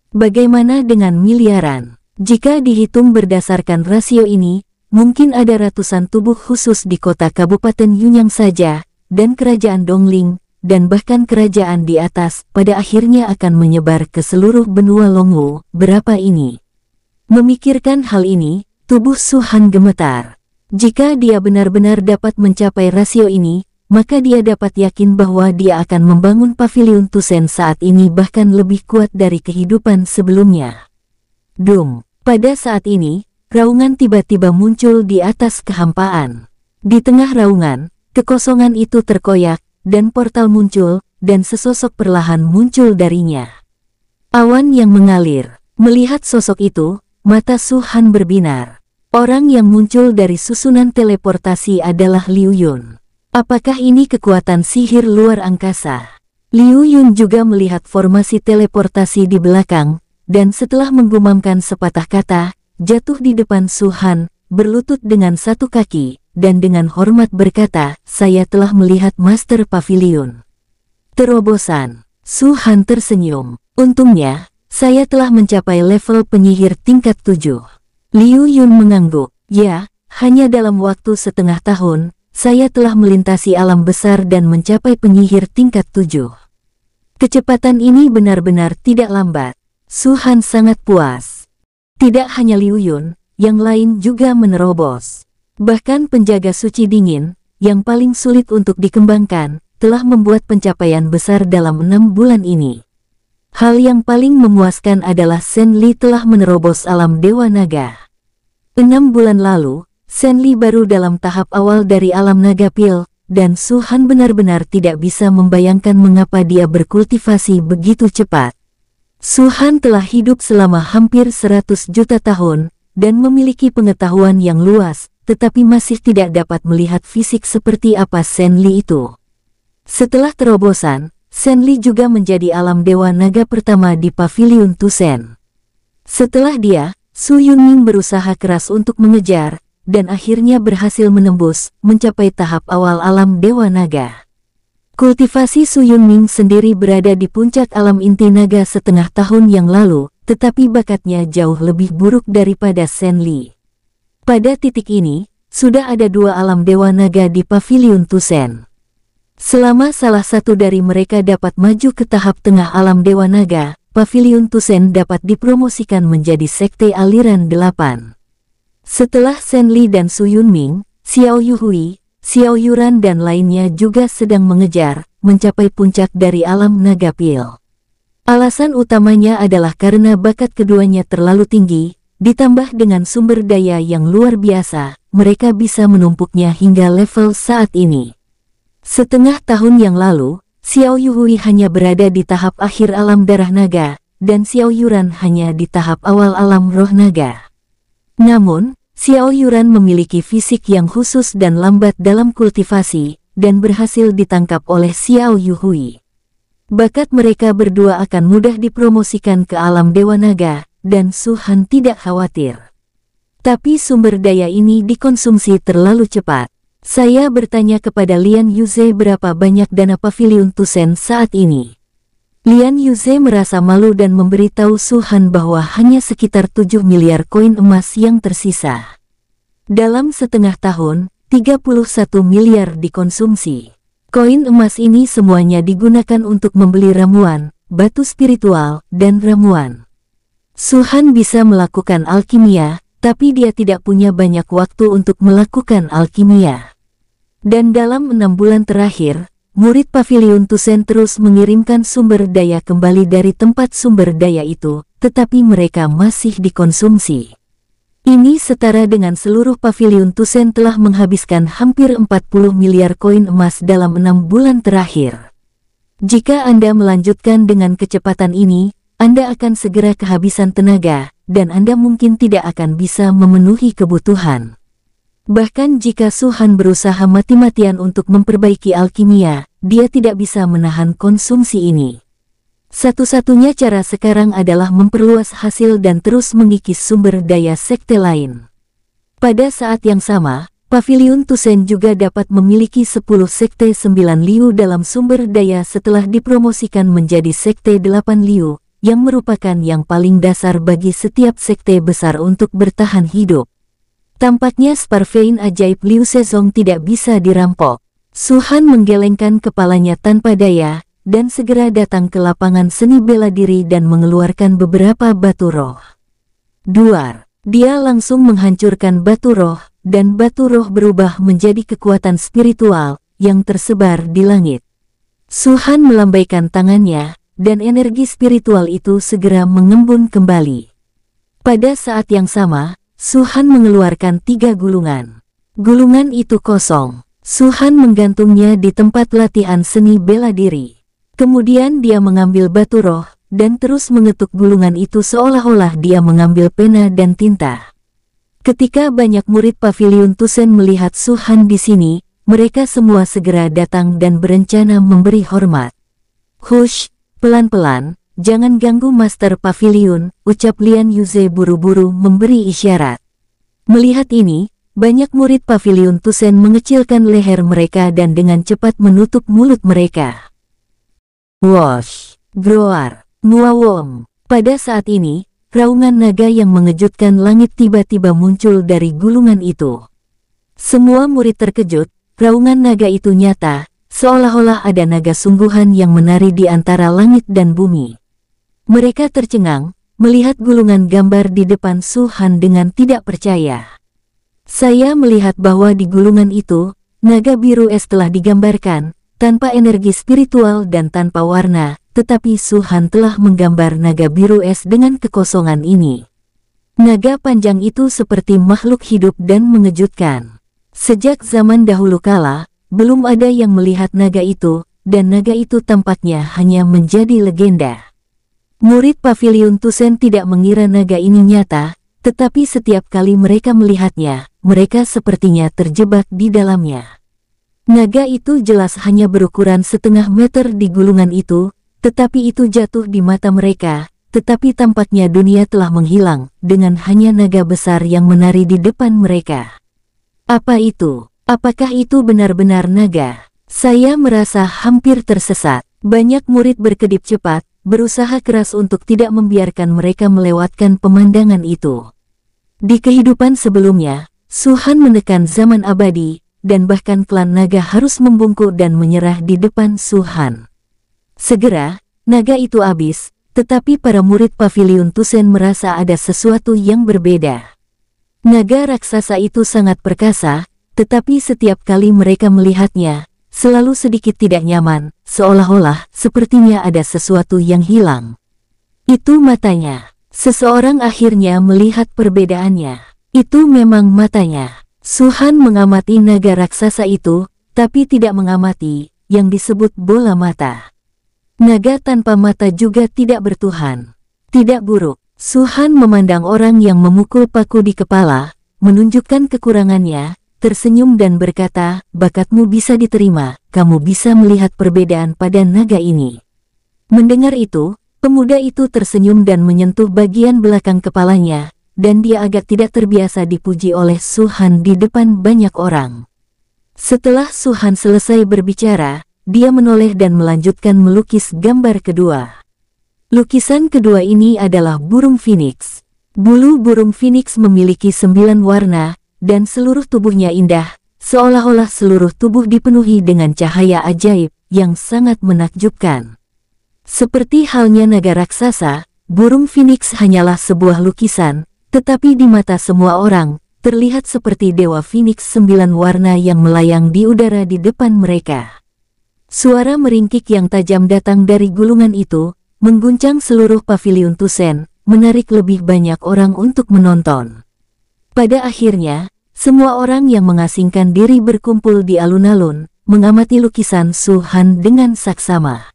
Bagaimana dengan miliaran? Jika dihitung berdasarkan rasio ini, mungkin ada ratusan tubuh khusus di kota Kabupaten Yunyang saja, dan kerajaan Dongling, dan bahkan kerajaan di atas, pada akhirnya akan menyebar ke seluruh benua Longwu. Berapa ini? Memikirkan hal ini, tubuh Su Han gemetar. Jika dia benar-benar dapat mencapai rasio ini, maka dia dapat yakin bahwa dia akan membangun Pavilion Tusen saat ini bahkan lebih kuat dari kehidupan sebelumnya. Dum, pada saat ini, raungan tiba-tiba muncul di atas kehampaan. Di tengah raungan, kekosongan itu terkoyak, dan portal muncul, dan sesosok perlahan muncul darinya. Awan yang mengalir. Melihat sosok itu, mata Su Han berbinar. Orang yang muncul dari susunan teleportasi adalah Liu Yun. Apakah ini kekuatan sihir luar angkasa? Liu Yun juga melihat formasi teleportasi di belakang, dan setelah menggumamkan sepatah kata, jatuh di depan Su Han, berlutut dengan satu kaki, dan dengan hormat berkata, "Saya telah melihat Master Pavilion." Terobosan. Su Han tersenyum. Untungnya, saya telah mencapai level penyihir tingkat 7. Liu Yun mengangguk. Ya, hanya dalam waktu setengah tahun, saya telah melintasi alam besar dan mencapai penyihir tingkat 7. Kecepatan ini benar-benar tidak lambat. Su Han sangat puas. Tidak hanya Liu Yun, yang lain juga menerobos. Bahkan penjaga suci dingin, yang paling sulit untuk dikembangkan, telah membuat pencapaian besar dalam 6 bulan ini. Hal yang paling memuaskan adalah Shen Li telah menerobos alam Dewa Naga. 6 bulan lalu, Shen Li baru dalam tahap awal dari alam naga pil, dan Su Han benar-benar tidak bisa membayangkan mengapa dia berkultivasi begitu cepat. Su Han telah hidup selama hampir 100 juta tahun, dan memiliki pengetahuan yang luas, tetapi masih tidak dapat melihat fisik seperti apa Shen Li itu. Setelah terobosan, Shen Li juga menjadi alam dewa naga pertama di Pavilion Tusen. Setelah dia, Su Yunming berusaha keras untuk mengejar, dan akhirnya berhasil menembus, mencapai tahap awal alam Dewa Naga. Kultivasi Su Yunming sendiri berada di puncak alam inti naga setengah tahun yang lalu, tetapi bakatnya jauh lebih buruk daripada Shen Li. Pada titik ini, sudah ada 2 alam Dewa Naga di Pavilion Tusen. Selama salah satu dari mereka dapat maju ke tahap tengah alam Dewa Naga, Pavilion Tusen dapat dipromosikan menjadi sekte aliran 8. Setelah Shen Li dan Su Yunming, Xiao Yuhui, Xiao Yuran dan lainnya juga sedang mengejar, mencapai puncak dari alam naga pil. Alasan utamanya adalah karena bakat keduanya terlalu tinggi, ditambah dengan sumber daya yang luar biasa, mereka bisa menumpuknya hingga level saat ini. Setengah tahun yang lalu, Xiao Yuhui hanya berada di tahap akhir alam darah naga, dan Xiao Yuran hanya di tahap awal alam roh naga. Namun, Xiao Yuran memiliki fisik yang khusus dan lambat dalam kultivasi, dan berhasil ditangkap oleh Xiao Yuhui. Bakat mereka berdua akan mudah dipromosikan ke alam Dewa Naga, dan Su Han tidak khawatir. Tapi sumber daya ini dikonsumsi terlalu cepat. Saya bertanya kepada Lian Yuze berapa banyak dana Pavilion Tusen saat ini. Lian Yuze merasa malu dan memberitahu Su Han bahwa hanya sekitar 7 miliar koin emas yang tersisa. Dalam setengah tahun, 31 miliar dikonsumsi. Koin emas ini semuanya digunakan untuk membeli ramuan, batu spiritual, dan ramuan. Su Han bisa melakukan alkimia, tapi dia tidak punya banyak waktu untuk melakukan alkimia. Dan dalam 6 bulan terakhir, murid Pavilion Tusen terus mengirimkan sumber daya kembali dari tempat sumber daya itu, tetapi mereka masih dikonsumsi. Ini setara dengan seluruh Pavilion Tusen telah menghabiskan hampir 40 miliar koin emas dalam 6 bulan terakhir. Jika Anda melanjutkan dengan kecepatan ini, Anda akan segera kehabisan tenaga, dan Anda mungkin tidak akan bisa memenuhi kebutuhan. Bahkan jika Su Han berusaha mati-matian untuk memperbaiki alkimia, dia tidak bisa menahan konsumsi ini. Satu-satunya cara sekarang adalah memperluas hasil dan terus mengikis sumber daya sekte lain. Pada saat yang sama, Pavilion Tusen juga dapat memiliki 10 sekte 9 liu dalam sumber daya setelah dipromosikan menjadi sekte 8 liu, yang merupakan yang paling dasar bagi setiap sekte besar untuk bertahan hidup. Tampaknya Sparvein ajaib Liu Sezong tidak bisa dirampok. Su Han menggelengkan kepalanya tanpa daya, dan segera datang ke lapangan seni bela diri dan mengeluarkan beberapa batu roh. Duar, dia langsung menghancurkan batu roh, dan batu roh berubah menjadi kekuatan spiritual yang tersebar di langit. Su Han melambaikan tangannya, dan energi spiritual itu segera mengembun kembali. Pada saat yang sama, Su Han mengeluarkan 3 gulungan. Gulungan itu kosong. Su Han menggantungnya di tempat latihan seni bela diri. Kemudian dia mengambil batu roh, dan terus mengetuk gulungan itu seolah-olah dia mengambil pena dan tinta. Ketika banyak murid Pavilion Tusen melihat Su Han di sini, mereka semua segera datang dan berencana memberi hormat. Hush, pelan-pelan, jangan ganggu Master Pavilion, ucap Lian Yuze buru-buru memberi isyarat. Melihat ini, banyak murid Pavilion Tusen mengecilkan leher mereka dan dengan cepat menutup mulut mereka. Wosh, groar, muawom. Pada saat ini, raungan naga yang mengejutkan langit tiba-tiba muncul dari gulungan itu. Semua murid terkejut, raungan naga itu nyata, seolah-olah ada naga sungguhan yang menari di antara langit dan bumi. Mereka tercengang, melihat gulungan gambar di depan Su Han dengan tidak percaya. Saya melihat bahwa di gulungan itu, naga biru es telah digambarkan, tanpa energi spiritual dan tanpa warna, tetapi Su Han telah menggambar naga biru es dengan kekosongan ini. Naga panjang itu seperti makhluk hidup dan mengejutkan. Sejak zaman dahulu kala, belum ada yang melihat naga itu, dan naga itu tampaknya hanya menjadi legenda. Murid Pavilion Tusen tidak mengira naga ini nyata, tetapi setiap kali mereka melihatnya, mereka sepertinya terjebak di dalamnya. Naga itu jelas hanya berukuran setengah meter di gulungan itu, tetapi itu jatuh di mata mereka, tetapi tampaknya dunia telah menghilang, dengan hanya naga besar yang menari di depan mereka. Apa itu? Apakah itu benar-benar naga? Saya merasa hampir tersesat. Banyak murid berkedip cepat, berusaha keras untuk tidak membiarkan mereka melewatkan pemandangan itu. Di kehidupan sebelumnya, Su Han menekan zaman abadi, dan bahkan klan naga harus membungkuk dan menyerah di depan Su Han. Segera, naga itu habis, tetapi para murid Pavilion Tusen merasa ada sesuatu yang berbeda. Naga raksasa itu sangat perkasa, tetapi setiap kali mereka melihatnya, selalu sedikit tidak nyaman, seolah-olah sepertinya ada sesuatu yang hilang. Itu matanya. Seseorang akhirnya melihat perbedaannya. Itu memang matanya. Su Han mengamati naga raksasa itu, tapi tidak mengamati yang disebut bola mata. Naga tanpa mata juga tidak bertuhan. Tidak buruk. Su Han memandang orang yang memukul paku di kepala, menunjukkan kekurangannya, tersenyum dan berkata, bakatmu bisa diterima, kamu bisa melihat perbedaan pada naga ini. Mendengar itu, pemuda itu tersenyum dan menyentuh bagian belakang kepalanya, dan dia agak tidak terbiasa dipuji oleh Su Han di depan banyak orang. Setelah Su Han selesai berbicara, dia menoleh dan melanjutkan melukis gambar kedua. Lukisan kedua ini adalah burung phoenix. Bulu burung phoenix memiliki 9 warna, dan seluruh tubuhnya indah, seolah-olah seluruh tubuh dipenuhi dengan cahaya ajaib yang sangat menakjubkan. Seperti halnya naga raksasa, burung phoenix hanyalah sebuah lukisan, tetapi di mata semua orang, terlihat seperti dewa phoenix 9 warna yang melayang di udara di depan mereka. Suara meringkik yang tajam datang dari gulungan itu, mengguncang seluruh paviliun Tusen, menarik lebih banyak orang untuk menonton. Pada akhirnya, semua orang yang mengasingkan diri berkumpul di alun-alun, mengamati lukisan Su Han dengan saksama.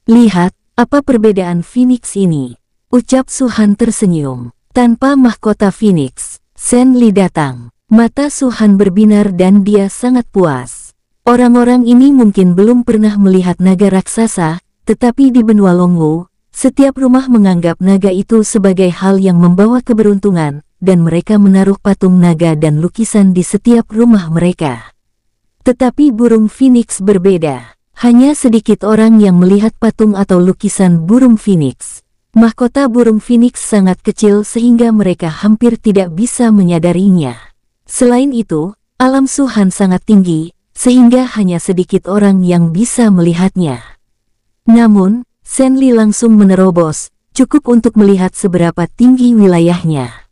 "Lihat, apa perbedaan Phoenix ini?" ucap Su Han tersenyum. Tanpa mahkota Phoenix, Shen Li datang. Mata Su Han berbinar dan dia sangat puas. Orang-orang ini mungkin belum pernah melihat naga raksasa, tetapi di benua Longwu, setiap rumah menganggap naga itu sebagai hal yang membawa keberuntungan, dan mereka menaruh patung naga dan lukisan di setiap rumah mereka. Tetapi burung Phoenix berbeda. Hanya sedikit orang yang melihat patung atau lukisan burung Phoenix. Mahkota burung Phoenix sangat kecil sehingga mereka hampir tidak bisa menyadarinya. Selain itu, alam Su Han sangat tinggi, sehingga hanya sedikit orang yang bisa melihatnya. Namun, Shen Li langsung menerobos, cukup untuk melihat seberapa tinggi wilayahnya.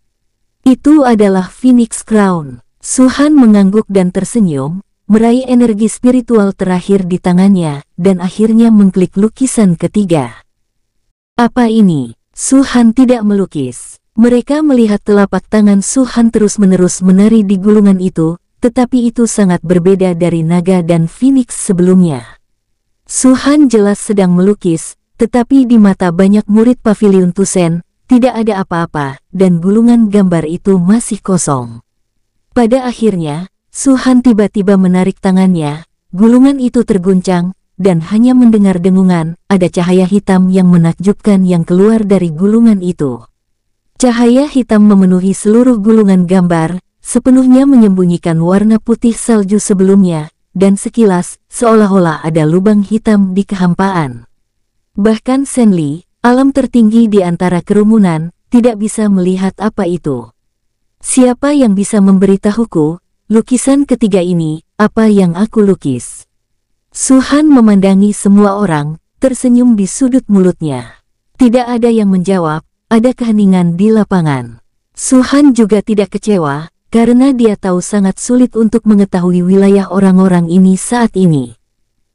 Itu adalah Phoenix Crown. Su Han mengangguk dan tersenyum, meraih energi spiritual terakhir di tangannya, dan akhirnya mengklik lukisan ketiga. Apa ini? Su Han tidak melukis. Mereka melihat telapak tangan Su Han terus-menerus menari di gulungan itu, tetapi itu sangat berbeda dari naga dan Phoenix sebelumnya. Su Han jelas sedang melukis, tetapi di mata banyak murid paviliun Tusen, tidak ada apa-apa, dan gulungan gambar itu masih kosong. Pada akhirnya, Su Han tiba-tiba menarik tangannya, gulungan itu terguncang, dan hanya mendengar dengungan, ada cahaya hitam yang menakjubkan yang keluar dari gulungan itu. Cahaya hitam memenuhi seluruh gulungan gambar, sepenuhnya menyembunyikan warna putih salju sebelumnya, dan sekilas, seolah-olah ada lubang hitam di kehampaan. Bahkan Shen Li, alam tertinggi di antara kerumunan, tidak bisa melihat apa itu. Siapa yang bisa memberitahuku? Lukisan ketiga ini, apa yang aku lukis? Su Han memandangi semua orang, tersenyum di sudut mulutnya. Tidak ada yang menjawab, ada keheningan di lapangan. Su Han juga tidak kecewa, karena dia tahu sangat sulit untuk mengetahui wilayah orang-orang ini saat ini.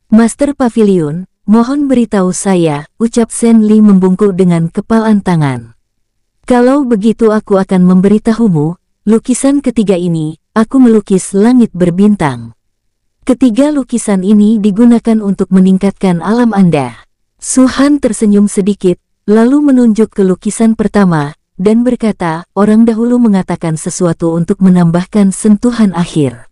"Master Pavilion, mohon beritahu saya," ucap Shen Li membungkuk dengan kepalan tangan. "Kalau begitu aku akan memberitahumu, lukisan ketiga ini, aku melukis langit berbintang. Ketiga lukisan ini digunakan untuk meningkatkan alam Anda." Su Han tersenyum sedikit, lalu menunjuk ke lukisan pertama, dan berkata, "Orang dahulu mengatakan sesuatu untuk menambahkan sentuhan akhir.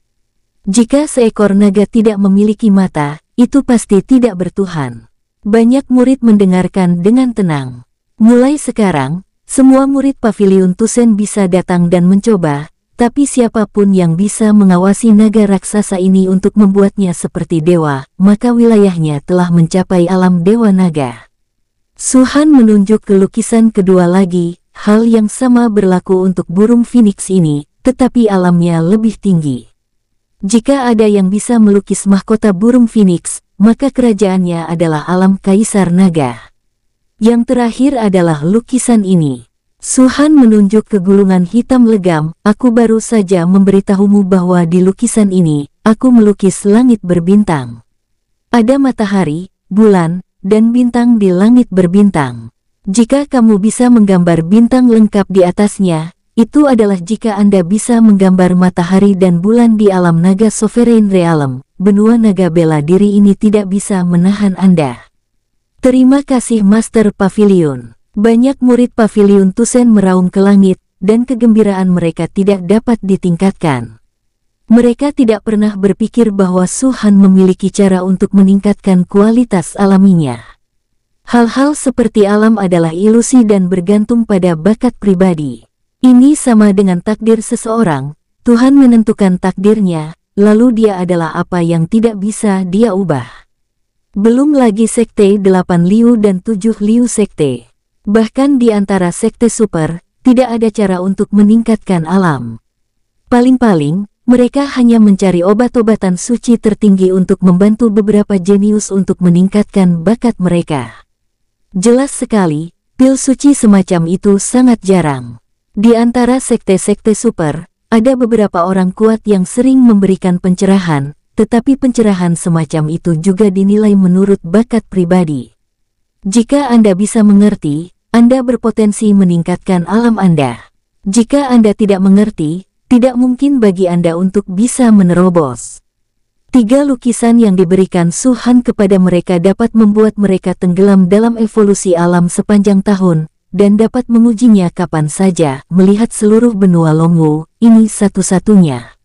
Jika seekor naga tidak memiliki mata, itu pasti tidak bertuhan." Banyak murid mendengarkan dengan tenang. Mulai sekarang, semua murid paviliun Tusen bisa datang dan mencoba, tapi siapapun yang bisa mengawasi naga raksasa ini untuk membuatnya seperti dewa, maka wilayahnya telah mencapai alam dewa naga. Su Han menunjuk ke lukisan kedua lagi, hal yang sama berlaku untuk burung Phoenix ini, tetapi alamnya lebih tinggi. Jika ada yang bisa melukis mahkota burung Phoenix, maka kerajaannya adalah alam Kaisar Naga. Yang terakhir adalah lukisan ini. Su Han menunjuk ke gulungan hitam legam, "Aku baru saja memberitahumu bahwa di lukisan ini, aku melukis langit berbintang. Ada matahari, bulan, dan bintang di langit berbintang. Jika kamu bisa menggambar bintang lengkap di atasnya, itu adalah jika Anda bisa menggambar matahari dan bulan di alam naga Sovereign Realm, benua naga bela diri ini tidak bisa menahan Anda." "Terima kasih Master Pavilion." Banyak murid paviliun Tusen meraung ke langit, dan kegembiraan mereka tidak dapat ditingkatkan. Mereka tidak pernah berpikir bahwa Su Han memiliki cara untuk meningkatkan kualitas alaminya. Hal-hal seperti alam adalah ilusi dan bergantung pada bakat pribadi. Ini sama dengan takdir seseorang, Tuhan menentukan takdirnya, lalu dia adalah apa yang tidak bisa dia ubah. Belum lagi Sekte 8 Liu dan 7 Liu Sekte. Bahkan di antara sekte super, tidak ada cara untuk meningkatkan alam. Paling-paling, mereka hanya mencari obat-obatan suci tertinggi untuk membantu beberapa jenius untuk meningkatkan bakat mereka. Jelas sekali, pil suci semacam itu sangat jarang. Di antara sekte-sekte super, ada beberapa orang kuat yang sering memberikan pencerahan, tetapi pencerahan semacam itu juga dinilai menurut bakat pribadi. Jika Anda bisa mengerti, Anda berpotensi meningkatkan alam Anda. Jika Anda tidak mengerti, tidak mungkin bagi Anda untuk bisa menerobos. 3 lukisan yang diberikan Suhan kepada mereka dapat membuat mereka tenggelam dalam evolusi alam sepanjang tahun, dan dapat mengujinya kapan saja. Melihat seluruh benua Longwu, ini satu-satunya.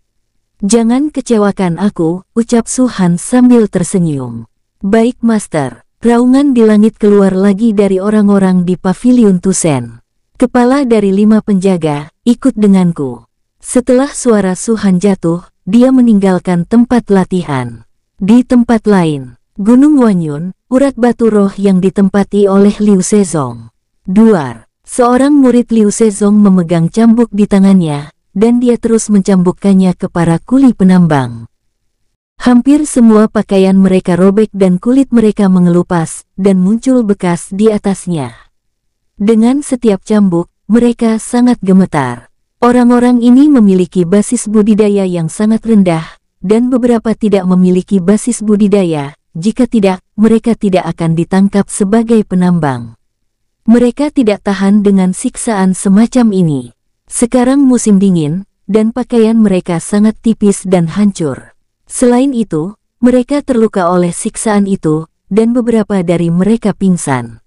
Jangan kecewakan aku, ucap Suhan sambil tersenyum. Baik Master. Raungan di langit keluar lagi dari orang-orang di Paviliun Tusen. Kepala dari 5 penjaga, ikut denganku. Setelah suara Suhan jatuh, dia meninggalkan tempat latihan. Di tempat lain, Gunung Wanyun, urat batu roh yang ditempati oleh Liu Sezong. Duar, seorang murid Liu Sezong memegang cambuk di tangannya, dan dia terus mencambukkannya ke para kuli penambang. Hampir semua pakaian mereka robek dan kulit mereka mengelupas, dan muncul bekas di atasnya. Dengan setiap cambuk, mereka sangat gemetar. Orang-orang ini memiliki basis budidaya yang sangat rendah, dan beberapa tidak memiliki basis budidaya. Jika tidak, mereka tidak akan ditangkap sebagai penambang. Mereka tidak tahan dengan siksaan semacam ini. Sekarang musim dingin, dan pakaian mereka sangat tipis dan hancur. Selain itu, mereka terluka oleh siksaan itu, dan beberapa dari mereka pingsan.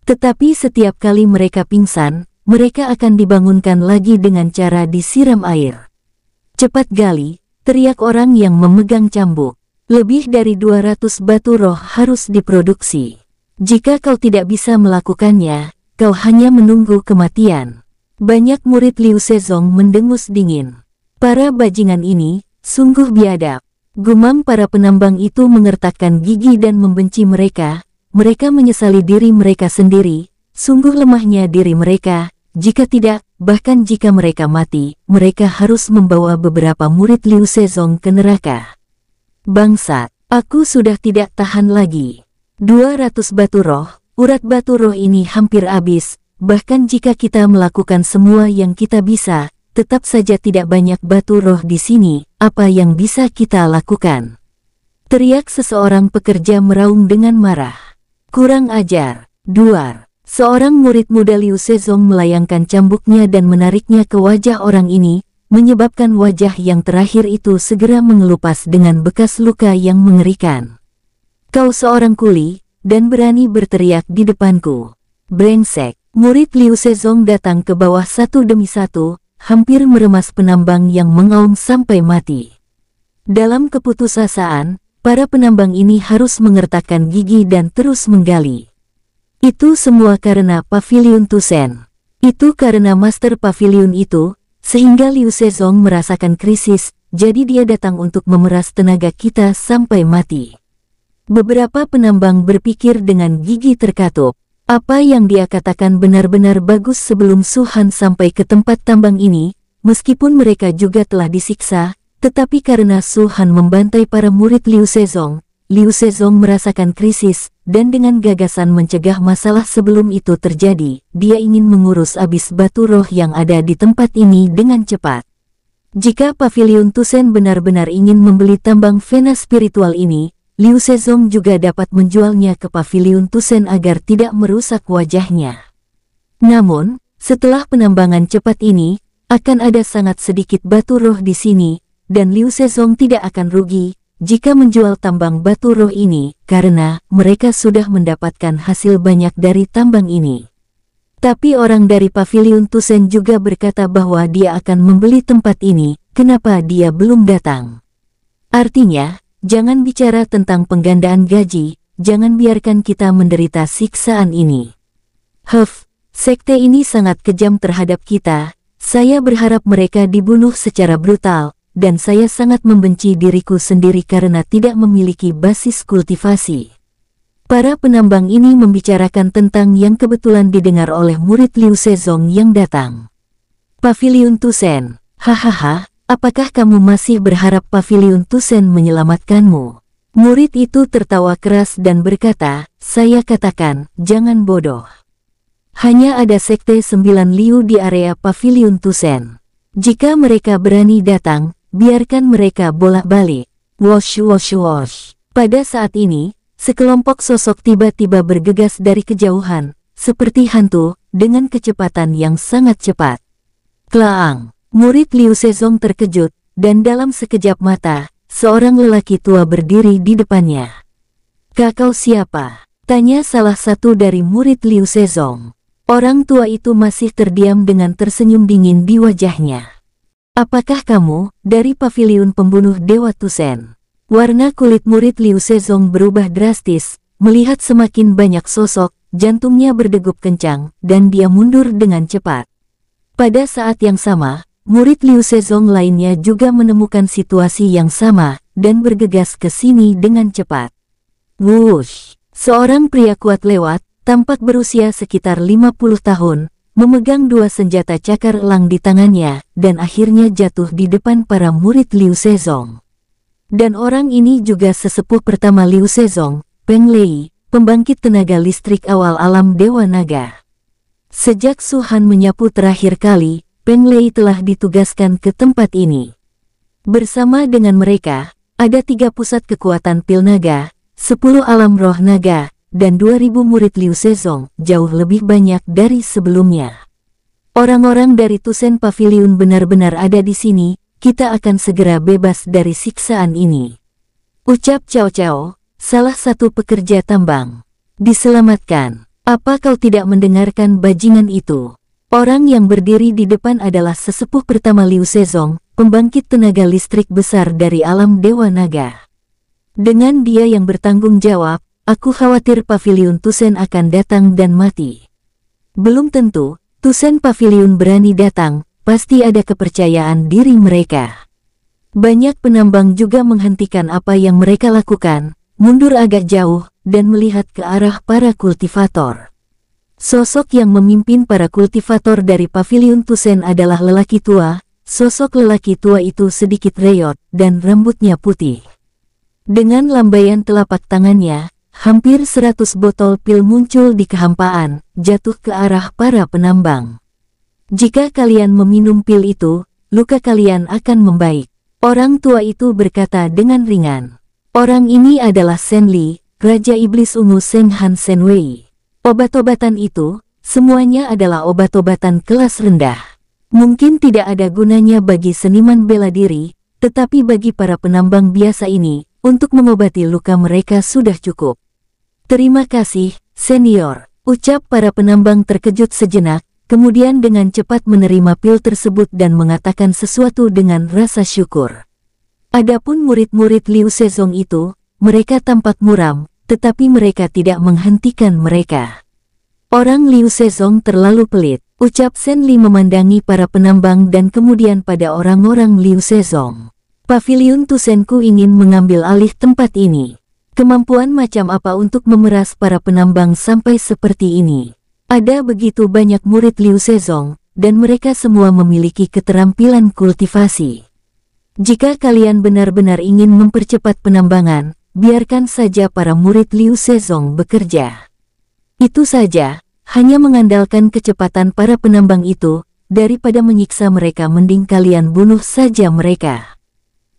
Tetapi setiap kali mereka pingsan, mereka akan dibangunkan lagi dengan cara disiram air. Cepat gali, teriak orang yang memegang cambuk. Lebih dari 200 batu roh harus diproduksi. Jika kau tidak bisa melakukannya, kau hanya menunggu kematian. Banyak murid Liu Sezong mendengus dingin. Para bajingan ini, sungguh biadab. Gumam para penambang itu mengertakkan gigi dan membenci mereka. Mereka menyesali diri mereka sendiri. Sungguh lemahnya diri mereka. Jika tidak, bahkan jika mereka mati, mereka harus membawa beberapa murid Liu Sezong ke neraka. Bangsat, aku sudah tidak tahan lagi. 200 batu roh, urat batu roh ini hampir habis, bahkan jika kita melakukan semua yang kita bisa, tetap saja tidak banyak batu roh di sini. Apa yang bisa kita lakukan? Teriak seseorang pekerja meraung dengan marah. Kurang ajar, Duar. Seorang murid muda Liu Sezong melayangkan cambuknya dan menariknya ke wajah orang ini, menyebabkan wajah yang terakhir itu segera mengelupas dengan bekas luka yang mengerikan. Kau seorang kuli, dan berani berteriak di depanku. Brengsek, murid Liu Sezong datang ke bawah satu demi satu, hampir meremas penambang yang mengaum sampai mati. Dalam keputusasaan, para penambang ini harus mengertakkan gigi dan terus menggali. Itu semua karena Paviliun Tusen. Itu karena Master Paviliun itu, sehingga Liu Sezong merasakan krisis, jadi dia datang untuk memeras tenaga kita sampai mati. Beberapa penambang berpikir dengan gigi terkatup. Apa yang dia katakan benar-benar bagus. Sebelum Suhan sampai ke tempat tambang ini, meskipun mereka juga telah disiksa, tetapi karena Suhan membantai para murid Liu Sezong merasakan krisis, dan dengan gagasan mencegah masalah sebelum itu terjadi, dia ingin mengurus abis batu roh yang ada di tempat ini dengan cepat. Jika Paviliun Tusen benar-benar ingin membeli tambang vena spiritual ini, Liu Sezong juga dapat menjualnya ke Paviliun Tusen agar tidak merusak wajahnya. Namun, setelah penambangan cepat ini, akan ada sangat sedikit batu roh di sini, dan Liu Sezong tidak akan rugi jika menjual tambang batu roh ini, karena mereka sudah mendapatkan hasil banyak dari tambang ini. Tapi orang dari Paviliun Tusen juga berkata bahwa dia akan membeli tempat ini. Kenapa dia belum datang? Artinya, jangan bicara tentang penggandaan gaji, jangan biarkan kita menderita siksaan ini. Sekte ini sangat kejam terhadap kita. Saya berharap mereka dibunuh secara brutal. Dan saya sangat membenci diriku sendiri karena tidak memiliki basis kultivasi. Para penambang ini membicarakan tentang yang kebetulan didengar oleh murid Liu Sezong yang datang. Paviliun Tusen, hahaha, apakah kamu masih berharap Paviliun Tusen menyelamatkanmu? Murid itu tertawa keras dan berkata, saya katakan, jangan bodoh. Hanya ada sekte 9 Liu di area Paviliun Tusen. Jika mereka berani datang, biarkan mereka bolak-balik. Wosh wosh wosh. Pada saat ini, sekelompok sosok tiba-tiba bergegas dari kejauhan, seperti hantu, dengan kecepatan yang sangat cepat. Klaang! Murid Liu Sezong terkejut, dan dalam sekejap mata, seorang lelaki tua berdiri di depannya. Kakau siapa? Tanya salah satu dari murid Liu Sezong. Orang tua itu masih terdiam dengan tersenyum dingin di wajahnya. Apakah kamu dari Paviliun Pembunuh Dewa Tusen? Warna kulit murid Liu Sezong berubah drastis, melihat semakin banyak sosok, jantungnya berdegup kencang, dan dia mundur dengan cepat. Pada saat yang sama, murid Liu Sezong lainnya juga menemukan situasi yang sama, dan bergegas ke sini dengan cepat. Wush! Seorang pria kuat lewat, tampak berusia sekitar 50 tahun, memegang dua senjata cakar elang di tangannya, dan akhirnya jatuh di depan para murid Liu Sezong. Dan orang ini juga sesepuh pertama Liu Sezong, Peng Lei, pembangkit tenaga listrik awal alam Dewa Naga. Sejak Su Han menyapu terakhir kali, Peng Lei telah ditugaskan ke tempat ini. Bersama dengan mereka, ada 3 pusat kekuatan pil naga, 10 alam roh naga, dan 2000 murid Liu Sezong, jauh lebih banyak dari sebelumnya. Orang-orang dari Tusen Paviliun benar-benar ada di sini, kita akan segera bebas dari siksaan ini. Ucap Cao Cao, salah satu pekerja tambang. Diselamatkan. Apa kau tidak mendengarkan bajingan itu? Orang yang berdiri di depan adalah sesepuh pertama Liu Sezong, pembangkit tenaga listrik besar dari alam Dewa Naga. Dengan dia yang bertanggung jawab, aku khawatir Paviliun Tusen akan datang dan mati. Belum tentu, Tusen Paviliun berani datang, pasti ada kepercayaan diri mereka. Banyak penambang juga menghentikan apa yang mereka lakukan, mundur agak jauh, dan melihat ke arah para kultivator. Sosok yang memimpin para kultivator dari Paviliun Tusen adalah lelaki tua. Sosok lelaki tua itu sedikit reyot, dan rambutnya putih. Dengan lambaian telapak tangannya, hampir 100 botol pil muncul di kehampaan, jatuh ke arah para penambang. Jika kalian meminum pil itu, luka kalian akan membaik. Orang tua itu berkata dengan ringan. Orang ini adalah Shen Li, Raja Iblis Ungu Seng Han Shen Wei. Obat-obatan itu, semuanya adalah obat-obatan kelas rendah. Mungkin tidak ada gunanya bagi seniman bela diri, tetapi bagi para penambang biasa ini, untuk mengobati luka mereka sudah cukup. Terima kasih, senior, ucap para penambang terkejut sejenak, kemudian dengan cepat menerima pil tersebut dan mengatakan sesuatu dengan rasa syukur. Adapun murid-murid Liu Sezong itu, mereka tampak muram, tetapi mereka tidak menghentikan mereka. Orang Liu Sezong terlalu pelit, ucap Shen Li memandangi para penambang dan kemudian pada orang-orang Liu Sezong. Paviliun Tusenku ingin mengambil alih tempat ini. Kemampuan macam apa untuk memeras para penambang sampai seperti ini? Ada begitu banyak murid Liu Sezong, dan mereka semua memiliki keterampilan kultivasi. Jika kalian benar-benar ingin mempercepat penambangan, biarkan saja para murid Liu Sezong bekerja. Itu saja, hanya mengandalkan kecepatan para penambang itu, daripada menyiksa mereka mending kalian bunuh saja mereka.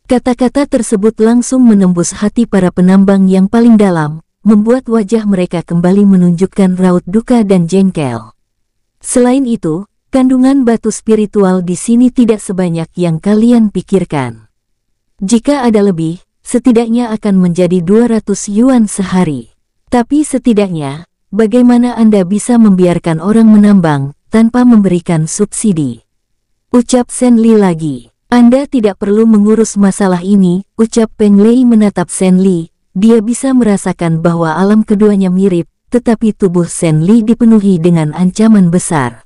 Kata-kata tersebut langsung menembus hati para penambang yang paling dalam, membuat wajah mereka kembali menunjukkan raut duka dan jengkel. Selain itu, kandungan batu spiritual di sini tidak sebanyak yang kalian pikirkan. Jika ada lebih, setidaknya akan menjadi 200 yuan sehari. Tapi setidaknya, bagaimana Anda bisa membiarkan orang menambang, tanpa memberikan subsidi? Ucap Shen Li lagi. Anda tidak perlu mengurus masalah ini, ucap Peng Lei menatap Shen Li. Dia bisa merasakan bahwa alam keduanya mirip, tetapi tubuh Shen Li dipenuhi dengan ancaman besar.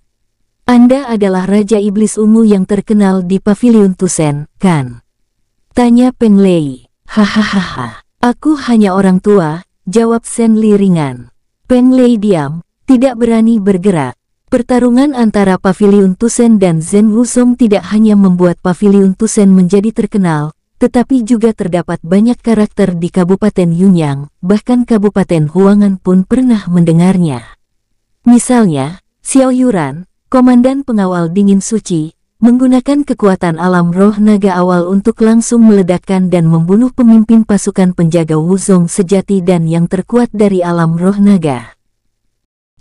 Anda adalah Raja Iblis Ungu yang terkenal di Paviliun Tusen, kan? Tanya Peng Lei. Hahaha, aku hanya orang tua, jawab Shen Li ringan. Peng Lei diam, tidak berani bergerak. Pertarungan antara Paviliun Tusen dan Zhen Wuzong tidak hanya membuat Paviliun Tusen menjadi terkenal, tetapi juga terdapat banyak karakter di Kabupaten Yunyang, bahkan Kabupaten Huangan pun pernah mendengarnya. Misalnya, Xiao Yuran, komandan pengawal dingin suci, menggunakan kekuatan alam roh naga awal untuk langsung meledakkan dan membunuh pemimpin pasukan penjaga Wuzong sejati dan yang terkuat dari alam roh naga.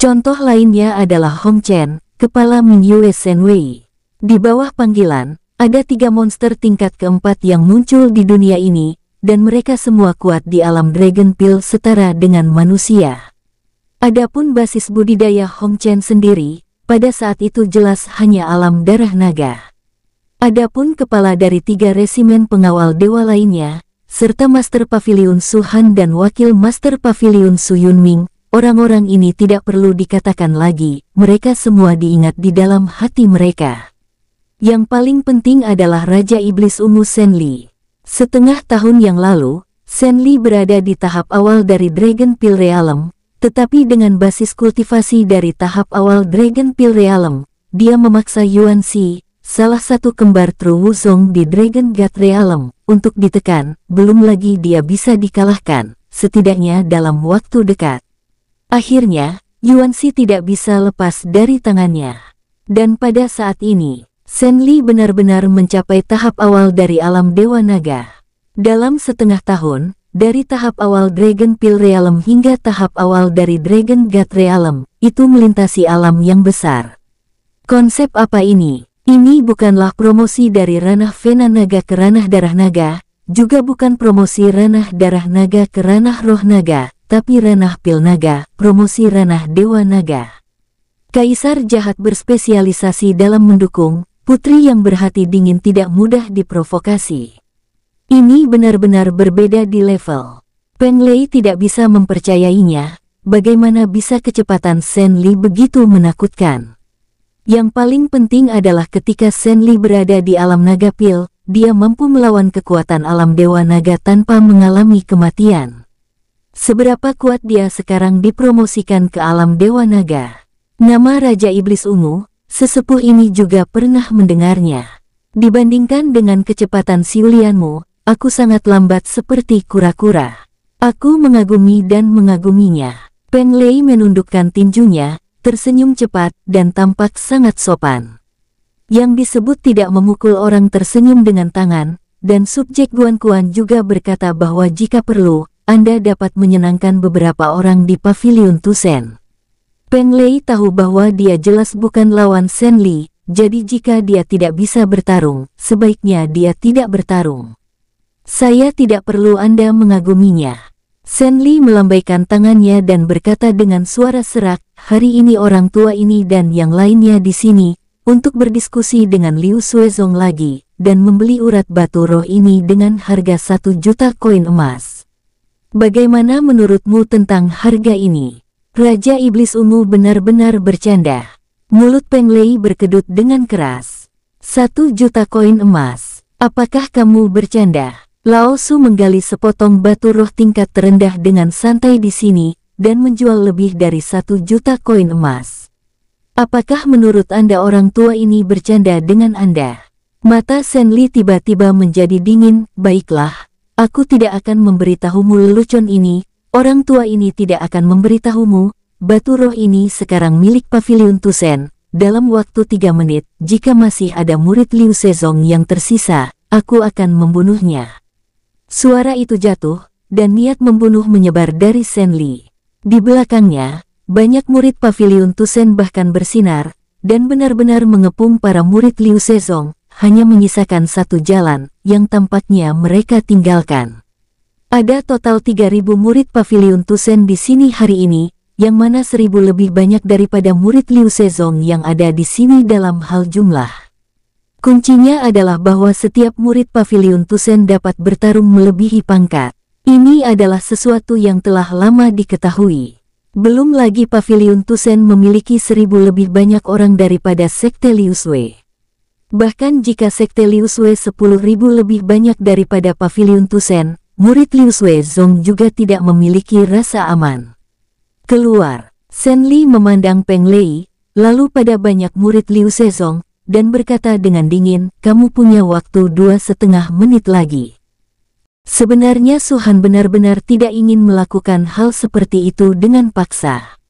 Contoh lainnya adalah Hong Chen, kepala Mingyue Shenwei. Di bawah panggilan, ada 3 monster tingkat keempat yang muncul di dunia ini, dan mereka semua kuat di alam Dragon Pill setara dengan manusia. Adapun basis budidaya Hong Chen sendiri, pada saat itu jelas hanya alam darah naga. Adapun kepala dari 3 resimen pengawal dewa lainnya, serta Master Paviliun Su Han dan Wakil Master Paviliun Su Yunming, orang-orang ini tidak perlu dikatakan lagi, mereka semua diingat di dalam hati mereka. Yang paling penting adalah Raja Iblis Ungu Shen Li. Setengah tahun yang lalu, Shen Li berada di tahap awal dari Dragon Pill Realm, tetapi dengan basis kultivasi dari tahap awal Dragon Pill Realm, dia memaksa Yuan Xi, salah satu kembar True Wuzong di Dragon God Realm, untuk ditekan, belum lagi dia bisa dikalahkan, setidaknya dalam waktu dekat. Akhirnya, Yuan Xi tidak bisa lepas dari tangannya. Dan pada saat ini, Shen Li benar-benar mencapai tahap awal dari alam Dewa Naga. Dalam setengah tahun, dari tahap awal Dragon Pill Realm hingga tahap awal dari Dragon God Realm, itu melintasi alam yang besar. Konsep apa ini? Ini bukanlah promosi dari ranah Vena Naga ke ranah Darah Naga, juga bukan promosi ranah Darah Naga ke ranah Roh Naga, tapi ranah Pil Naga, promosi ranah Dewa Naga. Kaisar jahat berspesialisasi dalam mendukung, putri yang berhati dingin tidak mudah diprovokasi. Ini benar-benar berbeda di level. Peng Lei tidak bisa mempercayainya, bagaimana bisa kecepatan Shen Li begitu menakutkan. Yang paling penting adalah ketika Shen Li berada di alam naga pil, dia mampu melawan kekuatan alam Dewa Naga tanpa mengalami kematian. Seberapa kuat dia sekarang dipromosikan ke alam Dewa Naga. Nama Raja Iblis Ungu, sesepuh ini juga pernah mendengarnya. Dibandingkan dengan kecepatan siulianmu, aku sangat lambat seperti kura-kura. Aku mengagumi dan mengaguminya. Peng Lei menundukkan tinjunya, tersenyum cepat dan tampak sangat sopan. Yang disebut tidak memukul orang tersenyum dengan tangan, dan subjek Guan Kuan juga berkata bahwa jika perlu, Anda dapat menyenangkan beberapa orang di Paviliun Tusen. Peng Lei tahu bahwa dia jelas bukan lawan Shen Li, jadi jika dia tidak bisa bertarung, sebaiknya dia tidak bertarung. Saya tidak perlu Anda mengaguminya. Shen Li melambaikan tangannya dan berkata dengan suara serak, hari ini orang tua ini dan yang lainnya di sini, untuk berdiskusi dengan Liu Suezong lagi, dan membeli urat batu roh ini dengan harga 1 juta koin emas. Bagaimana menurutmu tentang harga ini? Raja Iblis Ungu benar-benar bercanda. Mulut Peng Lei berkedut dengan keras. 1 juta koin emas. Apakah kamu bercanda? Lao Su menggali sepotong batu roh tingkat terendah dengan santai di sini, dan menjual lebih dari 1 juta koin emas. Apakah menurut Anda orang tua ini bercanda dengan Anda? Mata Shen Li tiba-tiba menjadi dingin. Baiklah. Aku tidak akan memberitahumu lelucon ini, orang tua ini tidak akan memberitahumu, batu roh ini sekarang milik Paviliun Tusen, dalam waktu 3 menit, jika masih ada murid Liu Sezong yang tersisa, aku akan membunuhnya. Suara itu jatuh, dan niat membunuh menyebar dari Shen Li. Di belakangnya, banyak murid Paviliun Tusen bahkan bersinar, dan benar-benar mengepung para murid Liu Sezong, hanya menyisakan satu jalan, yang tampaknya mereka tinggalkan. Ada total 3.000 murid Paviliun Tusen di sini hari ini, yang mana 1.000 lebih banyak daripada murid Liu Sezong yang ada di sini dalam hal jumlah. Kuncinya adalah bahwa setiap murid Paviliun Tusen dapat bertarung melebihi pangkat. Ini adalah sesuatu yang telah lama diketahui. Belum lagi Paviliun Tusen memiliki 1.000 lebih banyak orang daripada Sekte Liu Sui. Bahkan jika Sekte Liu Sui 10.000 lebih banyak daripada Paviliun Tusen, murid Liu Suezong juga tidak memiliki rasa aman. Keluar, Shen Li memandang Peng Lei, lalu pada banyak murid Liu Sezong, dan berkata dengan dingin, "Kamu punya waktu 2,5 menit lagi." Sebenarnya Su Han benar-benar tidak ingin melakukan hal seperti itu dengan paksa.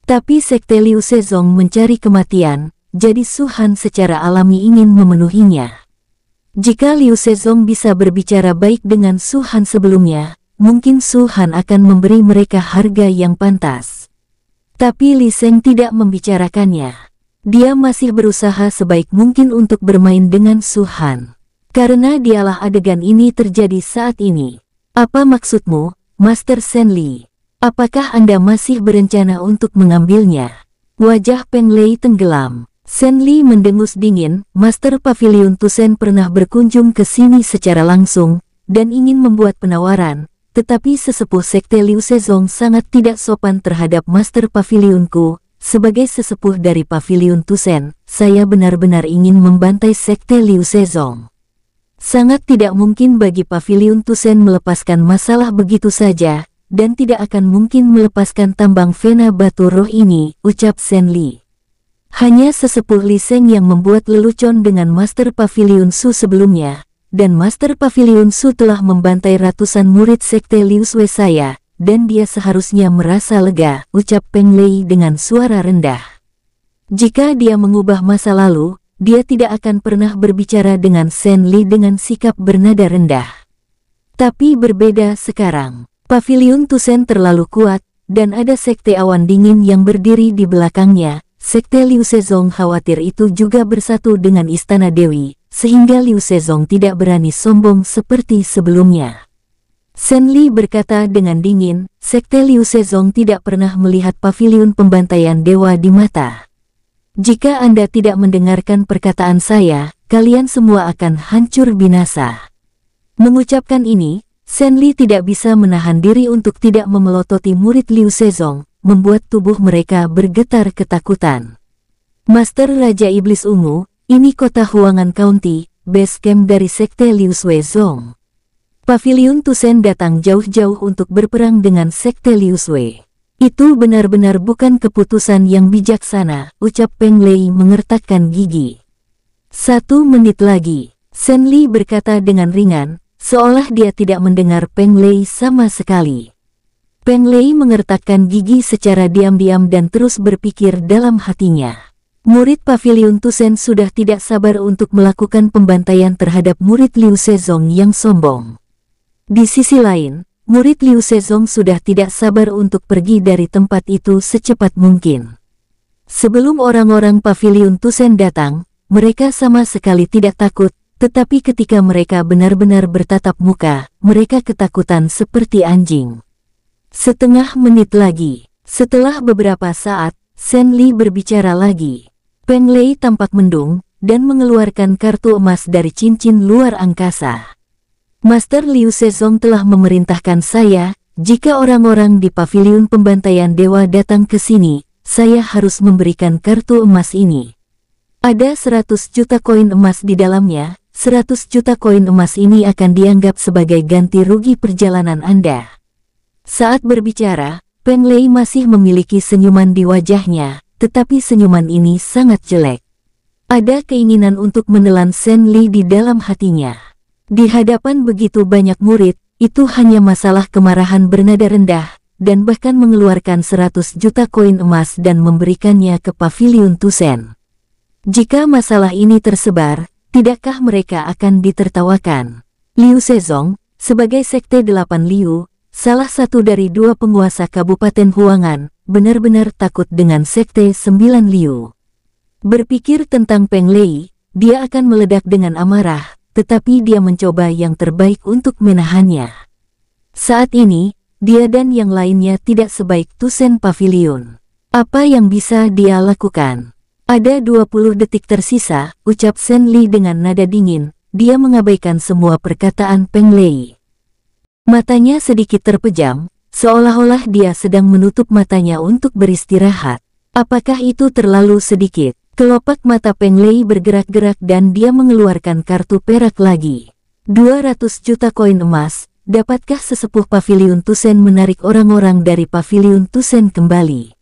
Tapi sekte Liu Sezong mencari kematian, jadi Su Han secara alami ingin memenuhinya. Jika Liu Sezong bisa berbicara baik dengan Su Han sebelumnya, mungkin Su Han akan memberi mereka harga yang pantas. Tapi Li Sheng tidak membicarakannya. Dia masih berusaha sebaik mungkin untuk bermain dengan Su Han. Karena dialah adegan ini terjadi saat ini. "Apa maksudmu, Master Shen Li? Apakah Anda masih berencana untuk mengambilnya?" Wajah Peng Lei tenggelam. Shen Li mendengus dingin. Master Pavilion Tusen pernah berkunjung ke sini secara langsung, dan ingin membuat penawaran. Tetapi sesepuh sekte Liu Sezong sangat tidak sopan terhadap Master Pavilionku. Sebagai sesepuh dari Pavilion Tusen, saya benar-benar ingin membantai sekte Liu Sezong. Sangat tidak mungkin bagi Pavilion Tusen melepaskan masalah begitu saja, dan tidak akan mungkin melepaskan tambang Vena Batu Roh ini, ucap Shen Li. Hanya sesepuh Li Sheng yang membuat lelucon dengan Master Pavilion Su sebelumnya, dan Master Pavilion Su telah membantai ratusan murid sekte Liu Sui saya, dan dia seharusnya merasa lega, ucap Peng Lei dengan suara rendah. Jika dia mengubah masa lalu, dia tidak akan pernah berbicara dengan Shen Li dengan sikap bernada rendah. Tapi berbeda sekarang. Pavilion Tusen terlalu kuat, dan ada sekte awan dingin yang berdiri di belakangnya. Sekte Liu Sezong khawatir itu juga bersatu dengan Istana Dewi, sehingga Liu Sezong tidak berani sombong seperti sebelumnya. Shen Li berkata dengan dingin, sekte Liu Sezong tidak pernah melihat pavilion pembantaian dewa di mata. Jika Anda tidak mendengarkan perkataan saya, kalian semua akan hancur binasa. Mengucapkan ini, Shen Li tidak bisa menahan diri untuk tidak memelototi murid Liu Sezong, membuat tubuh mereka bergetar ketakutan. Master Raja Iblis Ungu, ini kota Huangan County, base camp dari sekte Liu Sezong. Pavilion Tusen datang jauh-jauh untuk berperang dengan sekte Liu Sui. Itu benar-benar bukan keputusan yang bijaksana, ucap Peng Lei mengertakkan gigi. 1 menit lagi, Shen Li berkata dengan ringan, seolah dia tidak mendengar Peng Lei sama sekali. Peng Lei mengertakkan gigi secara diam-diam dan terus berpikir dalam hatinya. Murid Pavilion Tusen sudah tidak sabar untuk melakukan pembantaian terhadap murid Liu Sezong yang sombong. Di sisi lain, murid Liu Sezong sudah tidak sabar untuk pergi dari tempat itu secepat mungkin. Sebelum orang-orang Pavilion Tusen datang, mereka sama sekali tidak takut, tetapi ketika mereka benar-benar bertatap muka, mereka ketakutan seperti anjing. Setengah menit lagi. Setelah beberapa saat, Shen Li berbicara lagi. Peng Lei tampak mendung, dan mengeluarkan kartu emas dari cincin luar angkasa. Master Liu Sezong telah memerintahkan saya, jika orang-orang di pavilion pembantaian dewa datang ke sini, saya harus memberikan kartu emas ini. Ada 100 juta koin emas di dalamnya, 100 juta koin emas ini akan dianggap sebagai ganti rugi perjalanan Anda. Saat berbicara, Peng Lei masih memiliki senyuman di wajahnya, tetapi senyuman ini sangat jelek. Ada keinginan untuk menelan Shen Li di dalam hatinya. Di hadapan begitu banyak murid, itu hanya masalah kemarahan bernada rendah, dan bahkan mengeluarkan 100 juta koin emas dan memberikannya ke Pavilion Tusen. Jika masalah ini tersebar, tidakkah mereka akan ditertawakan? Liu Sezong, sebagai sekte 8 Liu, salah satu dari 2 penguasa Kabupaten Huangan, benar-benar takut dengan sekte 9 Liu. Berpikir tentang Peng Lei, dia akan meledak dengan amarah, tetapi dia mencoba yang terbaik untuk menahannya. Saat ini, dia dan yang lainnya tidak sebaik Tusen Pavilion. Apa yang bisa dia lakukan? Ada 20 detik tersisa, ucap Shen Li dengan nada dingin. Dia mengabaikan semua perkataan Peng Lei. Matanya sedikit terpejam, seolah-olah dia sedang menutup matanya untuk beristirahat. Apakah itu terlalu sedikit? Kelopak mata Peng Lei bergerak-gerak dan dia mengeluarkan kartu perak lagi. 200 juta koin emas, dapatkah sesepuh Pavilion Tusen menarik orang-orang dari Pavilion Tusen kembali?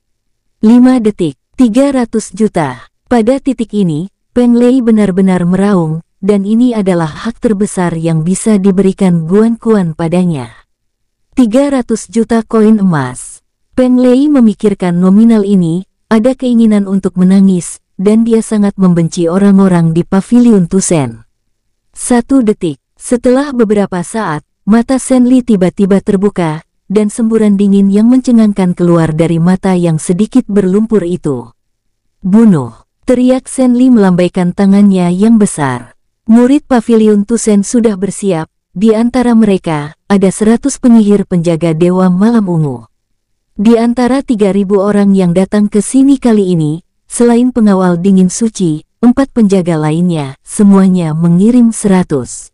5 detik. 300 juta. Pada titik ini, Peng Lei benar-benar meraung, dan ini adalah hak terbesar yang bisa diberikan Guan Quan padanya. 300 juta koin emas. Peng Lei memikirkan nominal ini, ada keinginan untuk menangis, dan dia sangat membenci orang-orang di pavilion Tusen. 1 detik. Setelah beberapa saat, mata Shen Li tiba-tiba terbuka, dan semburan dingin yang mencengangkan keluar dari mata yang sedikit berlumpur itu. Bunuh! Teriak Shen Li melambaikan tangannya yang besar. Murid pavilion Tusen sudah bersiap, di antara mereka, ada 100 penyihir penjaga Dewa Malam Ungu. Di antara 3.000 orang yang datang ke sini kali ini, selain pengawal dingin suci, 4 penjaga lainnya, semuanya mengirim 100.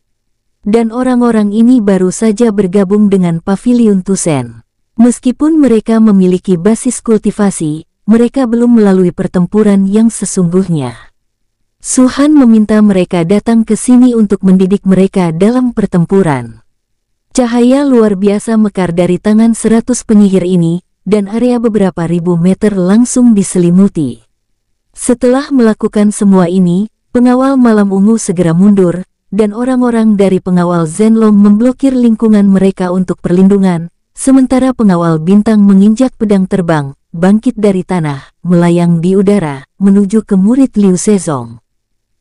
Dan orang-orang ini baru saja bergabung dengan pavilion Tusen. Meskipun mereka memiliki basis kultivasi, mereka belum melalui pertempuran yang sesungguhnya. Su Han meminta mereka datang ke sini untuk mendidik mereka dalam pertempuran. Cahaya luar biasa mekar dari tangan 100 penyihir ini, dan area beberapa ribu meter langsung diselimuti. Setelah melakukan semua ini, pengawal Malam Ungu segera mundur, dan orang-orang dari pengawal Zhenlong memblokir lingkungan mereka untuk perlindungan, sementara pengawal bintang menginjak pedang terbang, bangkit dari tanah, melayang di udara, menuju ke murid Liu Zezong.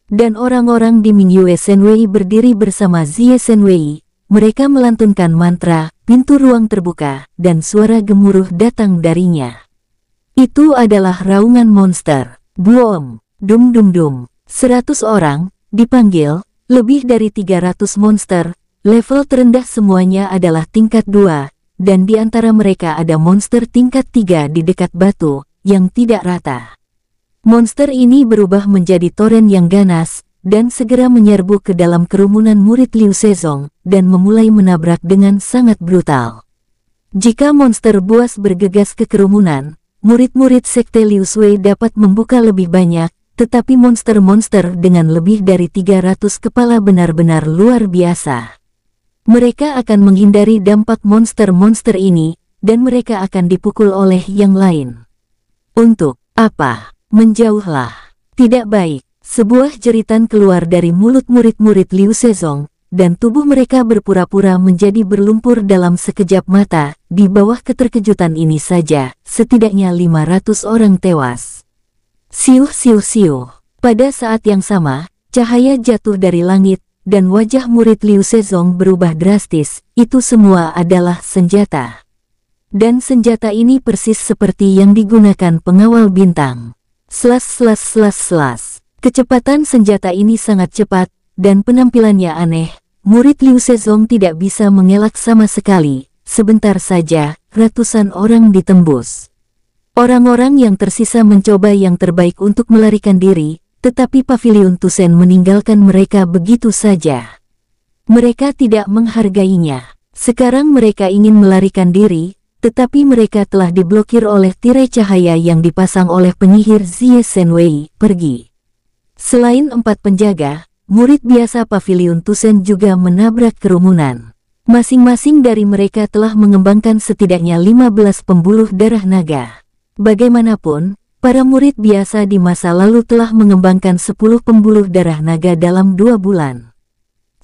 Dan orang-orang di Mingyue Shenwei berdiri bersama Zie Shenwei, mereka melantunkan mantra, pintu ruang terbuka, dan suara gemuruh datang darinya. Itu adalah raungan monster. Boom! Dum dum dum. 100 orang, dipanggil, lebih dari 300 monster, level terendah semuanya adalah tingkat 2, dan di antara mereka ada monster tingkat 3 di dekat batu, yang tidak rata. Monster ini berubah menjadi toren yang ganas, dan segera menyerbu ke dalam kerumunan murid Liu Zezong, dan memulai menabrak dengan sangat brutal. Jika monster buas bergegas ke kerumunan, murid-murid sekte Liu Sui dapat membuka lebih banyak, tetapi monster-monster dengan lebih dari 300 kepala benar-benar luar biasa. Mereka akan menghindari dampak monster-monster ini, dan mereka akan dipukul oleh yang lain. Untuk apa? Menjauhlah. Tidak baik. Sebuah jeritan keluar dari mulut murid-murid Liu Zezong, dan tubuh mereka berpura-pura menjadi berlumpur dalam sekejap mata. Di bawah keterkejutan ini saja, setidaknya 500 orang tewas. Siuh siuh siuh. Pada saat yang sama, cahaya jatuh dari langit, dan wajah murid Liu Zezong berubah drastis. Itu semua adalah senjata. Dan senjata ini persis seperti yang digunakan pengawal bintang. Slas slas slas slas. Kecepatan senjata ini sangat cepat, dan penampilannya aneh. Murid Liu Zezong tidak bisa mengelak sama sekali. Sebentar saja, ratusan orang ditembus. Orang-orang yang tersisa mencoba yang terbaik untuk melarikan diri, tetapi pavilion Tusen meninggalkan mereka begitu saja. Mereka tidak menghargainya. Sekarang mereka ingin melarikan diri, tetapi mereka telah diblokir oleh tirai cahaya yang dipasang oleh penyihir Zie Shenwei. Pergi. Selain 4 penjaga, murid biasa pavilion Tusen juga menabrak kerumunan. Masing-masing dari mereka telah mengembangkan setidaknya 15 pembuluh darah naga. Bagaimanapun, para murid biasa di masa lalu telah mengembangkan 10 pembuluh darah naga dalam 2 bulan.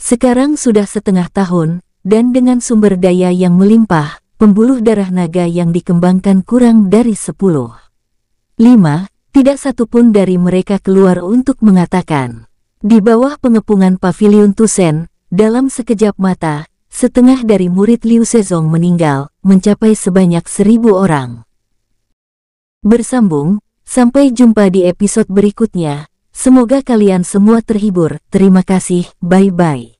Sekarang sudah setengah tahun, dan dengan sumber daya yang melimpah, pembuluh darah naga yang dikembangkan kurang dari 10. 5. Tidak satupun dari mereka keluar untuk mengatakan. Di bawah pengepungan pavilion Tusen, dalam sekejap mata, setengah dari murid Liu Zezong meninggal, mencapai sebanyak 1000 orang. Bersambung, sampai jumpa di episode berikutnya. Semoga kalian semua terhibur. Terima kasih, bye-bye.